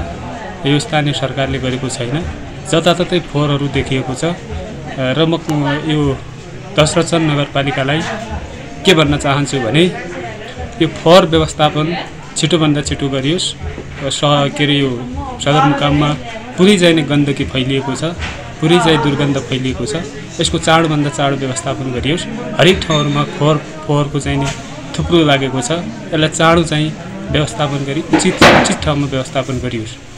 यो स्थानीय सरकारले गरेको छैन। जताततै फोहोरहरू देखिएको छ र म यो दशरथचन्द नगरपालिकालाई के भन्न चाहन्छु भने यो फोहोर व्यवस्थापन छिटोभन्दा छिटो गरियोस्। के अरे यो सदरमुकाममा पुरै चाहिँ गन्दगी फैलिएको छ, पुरै चाहिँ दुर्गन्ध फैलिएको छ। यसको चाँडोभन्दा चाँडो व्यवस्थापन गरियोस्। हरेक ठाउँहरूमा फोहोरको चाहिँ थुप्रो लागेको छ। यसलाई चाँडो चाहिँ व्यवस्थापन गरी उचित ठाउँमा व्यवस्थापन गरियोस्।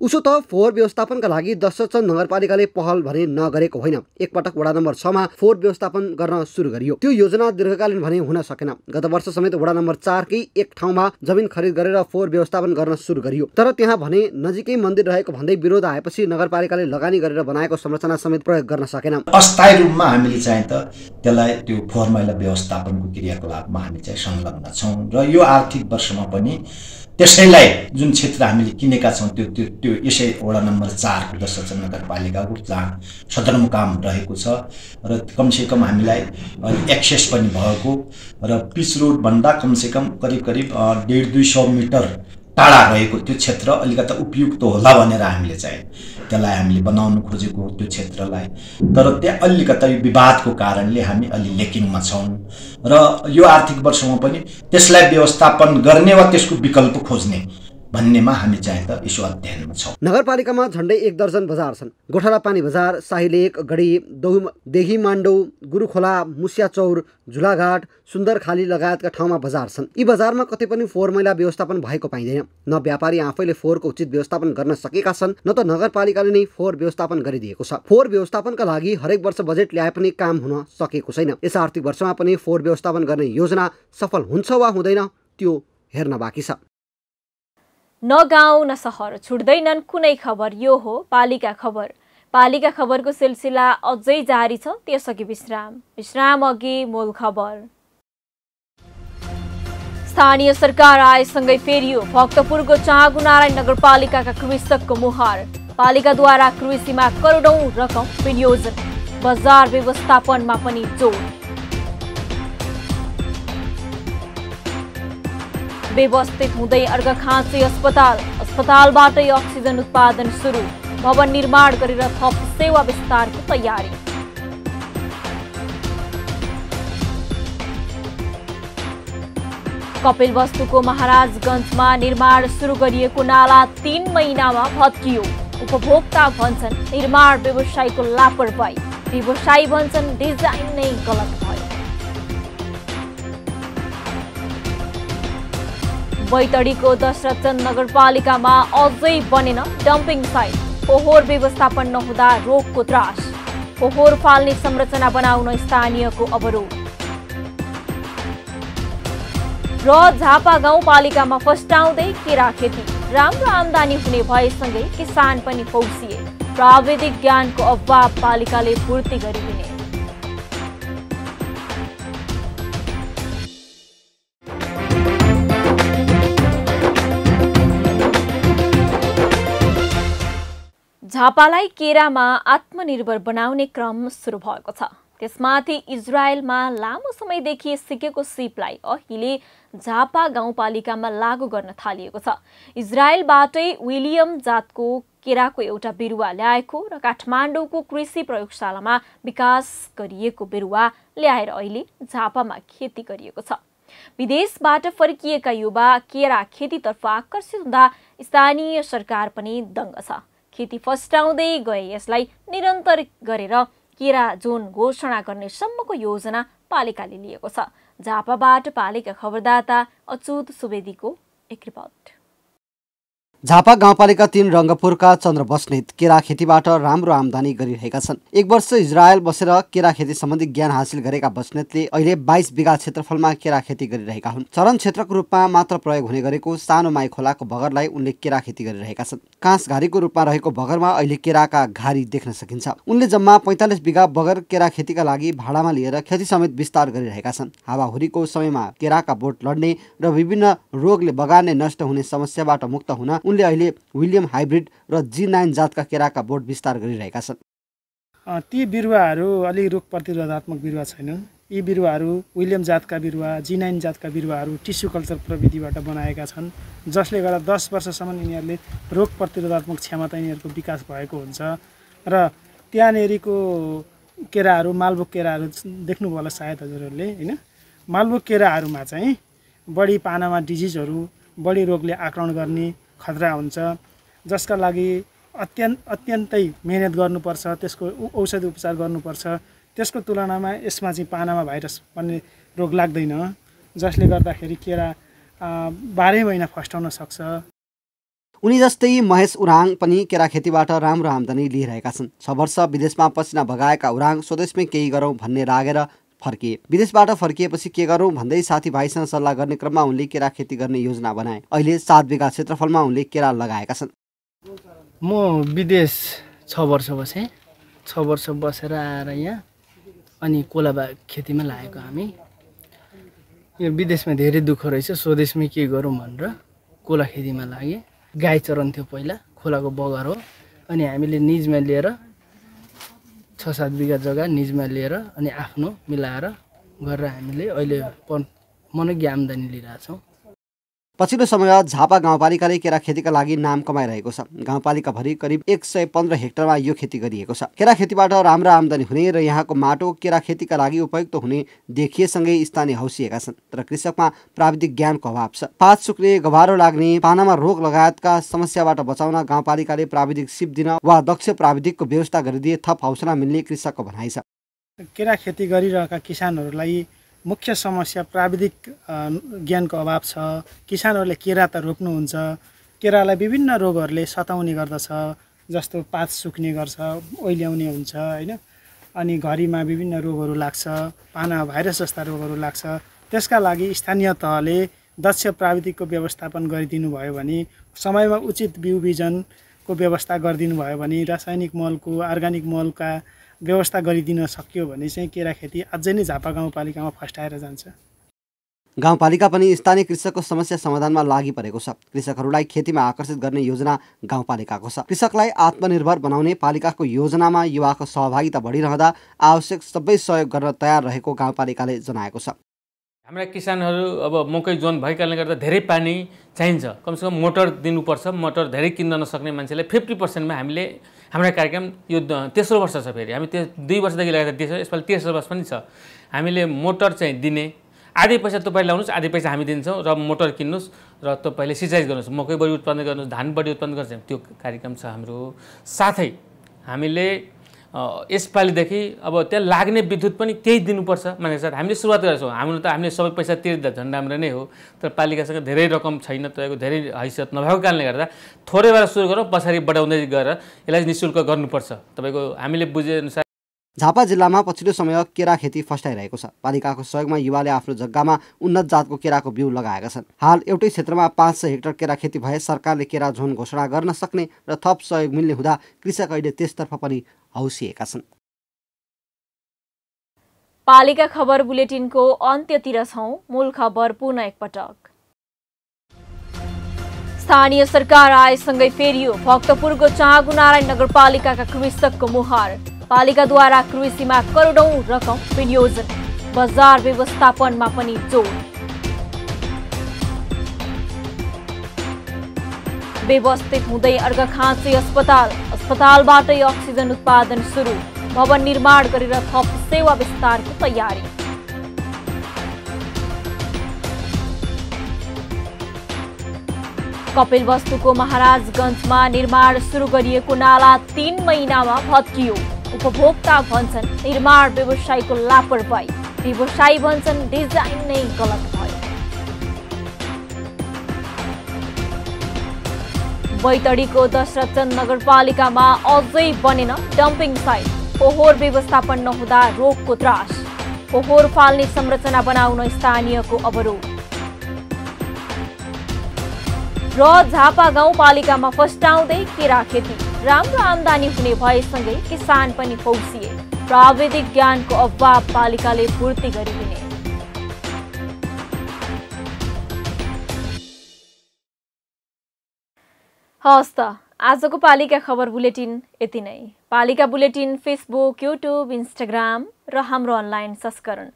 उसो त फोहोर व्यवस्थापनका लागि दशरथचन्द नगरपालिकाले पहल भने नगरेको होइन। एकपटक वडा नम्बर 6 मा फोहोर व्यवस्थापन गर्न सुरु गरियो। त्यो योजना दीर्घकालीन भने हुन सकेन। गत वर्ष समेत वडा नम्बर 4 कै एक ठाउँमा जमिन खरिद गरेर फोहोर व्यवस्थापन गर्न सुरु गरियो, तर त्यहाँ भने नजिकै मन्दिर रहेको भन्दै विरोध आएपछि नगरपालिकाले लगानी गरेर बनाएको संरचना समेत प्रयोग गर्न सकेन। अस्थायी रूपमा हामीले चाहिँ त त्यसलाई त्यो फोहोर मैला व्यवस्थापनको क्रियाकलापमा हामी चाहिँ संलग्न छौँ र यो आर्थिक वर्षमा पनि त्यसैलाई जुन क्षेत्र हामीले किनेका छौँ त्यो यसै वडा नम्बर 4 को दशरथचन्द नगरपालिकाको जहाँ सदरमुकाम रहेको छ र कमसेकम हामीलाई एक्सेस पनि भएको र पिच रोड भन्दा कमसेकम करिब 150-200 मिटर टाढा रहेको त्यो क्षेत्र अलिकता उपयुक्त होला भनेर हामीले चाहिँ त्यसलाई हामीले बनाउन खोजेको त्यो क्षेत्रलाई। तर त्यहाँ अलिकता यो विवादको कारणले हामी अलि लेकिङमा छौँ र यो आर्थिक वर्षमा पनि त्यसलाई व्यवस्थापन गर्ने वा त्यसको विकल्प खोज्ने भन्नेमा हामी चाहिँ त यसो अध्ययनमा छौँ। नगरपालिकामा झन्डै 1 दर्जन बजार छन्। गोठाला पानी बजार, शाहीलेक, गढी, देही माण्डौ, गुरुखोला, मुसिया चौर, झुलाघाट, सुन्दरखाली लगायतका ठाउँमा बजार छन्। यी बजारमा कतै पनि फोहोर मैला व्यवस्थापन भएको पाइँदैन। न व्यापारी आफैले फोहोरको उचित व्यवस्थापन गर्न सकेका छन्, न त नगरपालिकाले नै फोहोर व्यवस्थापन गरिदिएको छ। फोहोर व्यवस्थापनका लागि हरेक वर्ष बजेट ल्याए पनि काम हुन सकेको छैन। यस आर्थिक वर्षमा पनि फोहोर व्यवस्थापन गर्ने योजना सफल हुन्छ वा हुँदैन त्यो हेर्न बाँकी छ। न गाउँ न सहर छुट्दैनन् कुनै खबर, यो हो पालिका खबर। पालिका खबरको सिलसिला अझै जारी छ, त्यसअघि विश्राम अघि मूल खबर। स्थानीय सरकार आएसँगै फेरियो भक्तपुरको चाँगुनारायण नगरपालिकाका कृषकको मुहार। पालिकाद्वारा कृषिमा करोडौं रकम विनियोजन, बजार व्यवस्थापनमा पनि जोड। व्यवस्थित हुँदै अर्घाखाँची अस्पतालबाटै अक्सिजन उत्पादन सुरु। भवन निर्माण गरेर थप सेवा विस्तारको तयारी। कपिलवस्तुको महाराजगञ्जमा निर्माण सुरु गरिएको नाला 3 महिनामा भत्कियो। उपभोक्ता भन्छन् निर्माण व्यवसायीको लापरवाही, व्यवसायी भन्छन् डिजाइन नै गलत भयो। बैतडीको दशरथचन्द नगरपालिकामा अझै बनेन डम्पिङ साइट। फोहोर व्यवस्थापन नहुँदा रोगको त्रास। फोहोर फाल्ने संरचना बनाउन स्थानीयको अवरोध। र झापा गाउँपालिकामा फस्टाउँदै केरा खेती। राम्रो आम्दानी हुने भएसँगै किसान पनि पौसिए। प्राविधिक ज्ञानको अभाव पालिकाले पूर्ति गरिदिने। झापालाई केरामा आत्मनिर्भर बनाउने क्रम सुरु भएको छ। त्यसमाथि इजरायलमा लामो समयदेखि सिकेको सिपलाई अहिले झापा गाउँपालिकामा लागू गर्न थालिएको छ। इजरायलबाटै विलियम जातको केराको एउटा बिरुवा ल्याएको र काठमाडौँको कृषि प्रयोगशालामा विकास गरिएको बिरुवा ल्याएर अहिले झापामा खेती गरिएको छ। विदेशबाट फर्किएका युवा केरा खेतीतर्फ आकर्षित हुँदा स्थानीय सरकार पनि दङ्ग छ। खेती फस्टाउँदै गए यसलाई निरन्तर गरेर केरा जोन घोषणा गर्ने सम्मको योजना पालिकाले लिएको छ। झापाबाट पालिका खबरदाता अच्युत सुवेदीको एक रिपोर्ट। झापा गाउँपालिका 3 रङ्गपुरका चन्द्र बस्नेत केरा खेतीबाट राम्रो आम्दानी गरिरहेका छन्। 1 वर्ष इजरायल बसेर केरा खेती सम्बन्धी ज्ञान हासिल गरेका बस्नेतले अहिले 22 बिघा क्षेत्रफलमा केरा खेती गरिरहेका हुन्। चरण क्षेत्रको रूपमा मात्र प्रयोग हुने गरेको सानो माई खोलाको बगरलाई उनले केरा खेती गरिरहेका छन्। काँस घारीको रूपमा रहेको बगरमा अहिले केराका घारी देख्न सकिन्छ। उनले जम्मा 45 बिघा बगर केरा खेतीका लागि भाडामा लिएर खेती समेत विस्तार गरिरहेका छन्। हावाहुरीको समयमा केराका बोट लड्ने र विभिन्न रोगले बगार्ने नष्ट हुने समस्याबाट मुक्त हुन उनले अहिले विलियम हाइब्रिड र G9 जातका केराका बोट विस्तार गरिरहेका छन्। ती बिरुवाहरू अलि रोग प्रतिरोधात्मक बिरुवा छैनन्। यी बिरुवाहरू विलियम जातका बिरुवा, G9 जातका बिरुवाहरू टिस्यु कल्चर प्रविधिबाट बनाएका छन्, जसले गर्दा 10 वर्षसम्म यिनीहरूले रोग प्रतिरोधात्मक क्षमता यिनीहरूको विकास भएको हुन्छ। र त्यहाँनेरिको केराहरू मालभोग केराहरू देख्नुभयो होला सायद हजुरहरूले, हैन? मालभोग केराहरूमा चाहिँ बढी पानामा डिजिजहरू, बढी रोगले आक्रमण गर्ने खतरा हुन्छ, जसका लागि अत्यन्तै मेहनत गर्नुपर्छ, त्यसको औषधि उपचार गर्नुपर्छ। त्यसको तुलनामा यसमा चाहिँ पानामा भाइरस भन्ने रोग लाग्दैन, जसले गर्दाखेरि केरा 12 महिना फस्टाउन सक्छ। उनी जस्तै महेश उराङ पनि केरा खेतीबाट राम्रो आम्दानी लिइरहेका छन्। 6 वर्ष विदेशमा पसिना बगाएका उराङ स्वदेशमै केही गरौँ भन्ने लागेर फर्किए। विदेशबाट फर्किएपछि के गरौँ भन्दै साथीभाइसँग सल्लाह गर्ने क्रममा उनले केरा खेती गर्ने योजना बनाए। अहिले 7 बिघा क्षेत्रफलमा उनले केरा लगाएका छन्। म विदेश 6 वर्ष बसेँ। 6 वर्ष बसेर आएर यहाँ अनि कोला खेतीमा लागेको हामी। यो विदेशमा धेरै दुःख रहेछ, स्वदेशमै के गरौँ भनेर कोला खेतीमा लागेँ। गाई चरन्थ्यो पहिला, खोलाको बगर हो। अनि हामीले निजमा लिएर 6-7 बिघा जग्गा निजमा लिएर अनि आफ्नो मिलाएर गरेर हामीले अहिले मनग्य आम्दानी लिइरहेछौँ। पछिल्लो समय झापा गाउँपालिकाले केरा खेतीका लागि नाम कमाइरहेको छ। गाउँपालिकाभरि करिब 115 हेक्टरमा यो खेती गरिएको छ। केरा खेतीबाट राम्रो आम्दानी हुने र यहाँको माटो केरा खेतीका लागि उपयुक्त हुने देखिएसँगै स्थानीय हौसिएका छन्। तर कृषकमा प्राविधिक ज्ञानको अभाव छ। पात सुक्ने, गभारो लाग्ने, पानामा रोग लगायतका समस्याबाट बचाउन गाउँपालिकाले प्राविधिक सिप दिन वा दक्ष प्राविधिकको व्यवस्था गरिदिए थप हौसला मिल्ने कृषकको भनाइ छ। केरा खेती गरिरहेका किसानहरूलाई मुख्य समस्या प्राविधिक ज्ञानको अभाव छ। किसानहरूले केरा त रोप्नुहुन्छ, केरालाई विभिन्न रोगहरूले सताउने गर्दछ, जस्तो पात सुक्ने गर्छ, ओइल्याउने हुन्छ हैन, अनि घरीमा विभिन्न रोगहरू लाग्छ, पाना भाइरस जस्ता रोगहरू लाग्छ। त्यसका लागि स्थानीय तहले दक्ष प्राविधिकको व्यवस्थापन गरिदिनु भयो भने, समयमा उचित बिउ बिजनको व्यवस्था गरिदिनु भयो भने, रासायनिक मलको, अर्ग्यानिक मलका व्यवस्था गरिदिन सकियो भने चाहिँ केरा खेती अझै नै झापा गाउँपालिकामा फस्टाएर जान्छ। गाउँपालिका पनि स्थानीय कृषकको समस्या समाधानमा लागि परेको छ। कृषकहरूलाई खेतीमा आकर्षित गर्ने योजना गाउँपालिकाको छ। कृषकलाई आत्मनिर्भर बनाउने पालिकाको योजनामा युवाको सहभागिता बढिरहँदा आवश्यक सबै सहयोग गर्न तयार रहेको गाउँपालिकाले जनाएको छ। हाम्रा किसानहरू अब मकै जोन भएकाले गर्दा धेरै पानी चाहिन्छ। कमसेकम मोटर दिनुपर्छ। मोटर धेरै किन्न नसक्ने मान्छेलाई 50% मा हामीले हाम्रा कार्यक्रम यो तेस्रो वर्ष छ। फेरि हामी 2 वर्षदेखि लगातार दिन्छौँ, यसपालि तेस्रो वर्ष पनि छ। हामीले मोटर चाहिँ दिने, आधी पैसा तपाईँ ल्याउनुहोस्, आधी पैसा हामी दिन्छौँ र मोटर किन्नुहोस् र तपाईँले सिँचाइ गर्नुहोस्, मकै बढी उत्पन्न गर्नुहोस्, धान बढी उत्पन्न गर्नुहोस्, त्यो कार्यक्रम छ हाम्रो। साथै हामीले यसपालिदेखि अब त्यहाँ लाग्ने विद्युत पनि त्यही दिनुपर्छ भनेको छ। हामीले सुरुवात गरेछौँ। हाम्रो त हामीले सबै पैसा तिर्दा झन् राम्रो नै हो, तर पालिकासँग धेरै रकम छैन, तपाईँको धेरै हैसियत नभएको कारणले गर्दा थोरै भएर सुरु गरौँ, पछाडि बढाउँदै गएर यसलाई निःशुल्क गर्नुपर्छ। तपाईँको हामीले बुझेअनुसार झापा जिल्लामा पछिल्लो समय केरा खेती फस्टाइरहेको छ। पालिकाको सहयोगमा युवाले आफ्नो जग्गामा उन्नत जातको केराको बिउ लगाएका छन्। हाल एउटै क्षेत्रमा 500 हेक्टर केरा खेती भए सरकारले केरा झोन घोषणा गर्न सक्ने र थप सहयोग मिल्ने हुँदा कृषक अहिले त्यसतर्फ पनि हौसिएका छन्। पालिका खबर बुलेटिनको अन्त्यतिर छौं। मूल खबर पुनः एकपटक। स्थानीय सरकार आएसँगै फेरियो भक्तपुरको चाँगुनारायण नगरपालिकाका कृषकको मुहार। पालिकाद्वारा कृषिमा करोडौं रकम विनियोजन, बजार व्यवस्थापनमा पनि जोड। व्यवस्थित हुँदै अर्घाखाँची अस्पतालबाटै अक्सिजन उत्पादन सुरु। भवन निर्माण गरेर थप सेवा विस्तारको तयारी। कपिलवस्तुको महाराजगञ्जमा निर्माण सुरु गरिएको नाला 3 महिनामा भत्कियो। उपभोक्ता भन्छन् निर्माण व्यवसायीको लापरवाही, व्यवसायी भन्छन् डिजाइन नै गलत भयो। बैतडीको दशरथचन्द नगरपालिकामा अझै बनेन डम्पिङ साइट। फोहोर व्यवस्थापन नहुँदा रोगको त्रास। फोहोर फाल्ने संरचना बनाउन स्थानीयको अवरोध। र झापा गाउँपालिकामा फस्टाउँदै केरा खेती। राम्रो आम्दानी हुने भएसँगै किसान पनि फौसिए। प्राविधिक ज्ञानको अभाव पालिकाले पूर्ति गरिदिने। हस्त आजको पालिका खबर बुलेटिन यति नै। पालिका बुलेटिन फेसबुक, युट्युब, इन्स्टाग्राम र हाम्रो अनलाइन संस्करण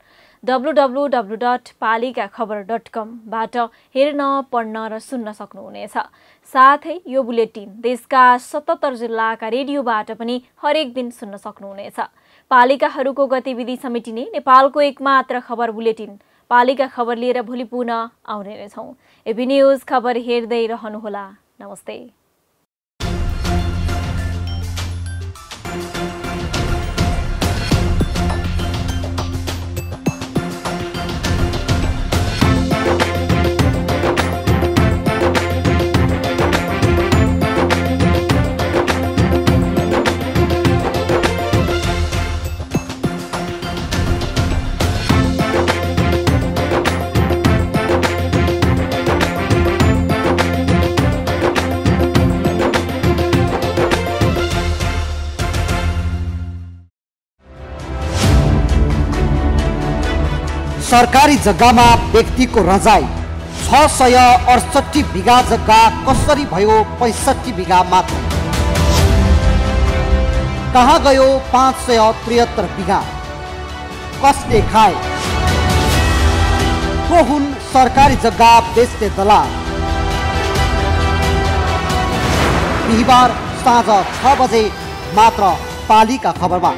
www.palikakhbar.com बाट हेर्न, पढ्न र सुन्न सक्नुहुनेछ। साथै यो बुलेटिन देशका 77 जिल्लाका रेडियोबाट पनि हरेक दिन सुन्न सक्नुहुनेछ। पालिकाहरूको गतिविधि समेटिने नेपालको एकमात्र खबर बुलेटिन पालिका खबर लिएर भोलि पुनः आउने नै छौं। एबी न्यूज खबर हेर्दै रहनुहोला। नमस्ते। सरकारी जग्गामा व्यक्तिको रजाई। 668 बिघा जग्गा कसरी भयो 65 बिघा मात्र? कहाँ गयो 573 बिघा? कसले खाए? को हुन् सरकारी जग्गा बेच्ने दलाल? बिहिबार साँझ 6 बजे मात्र पालिका खबरमा।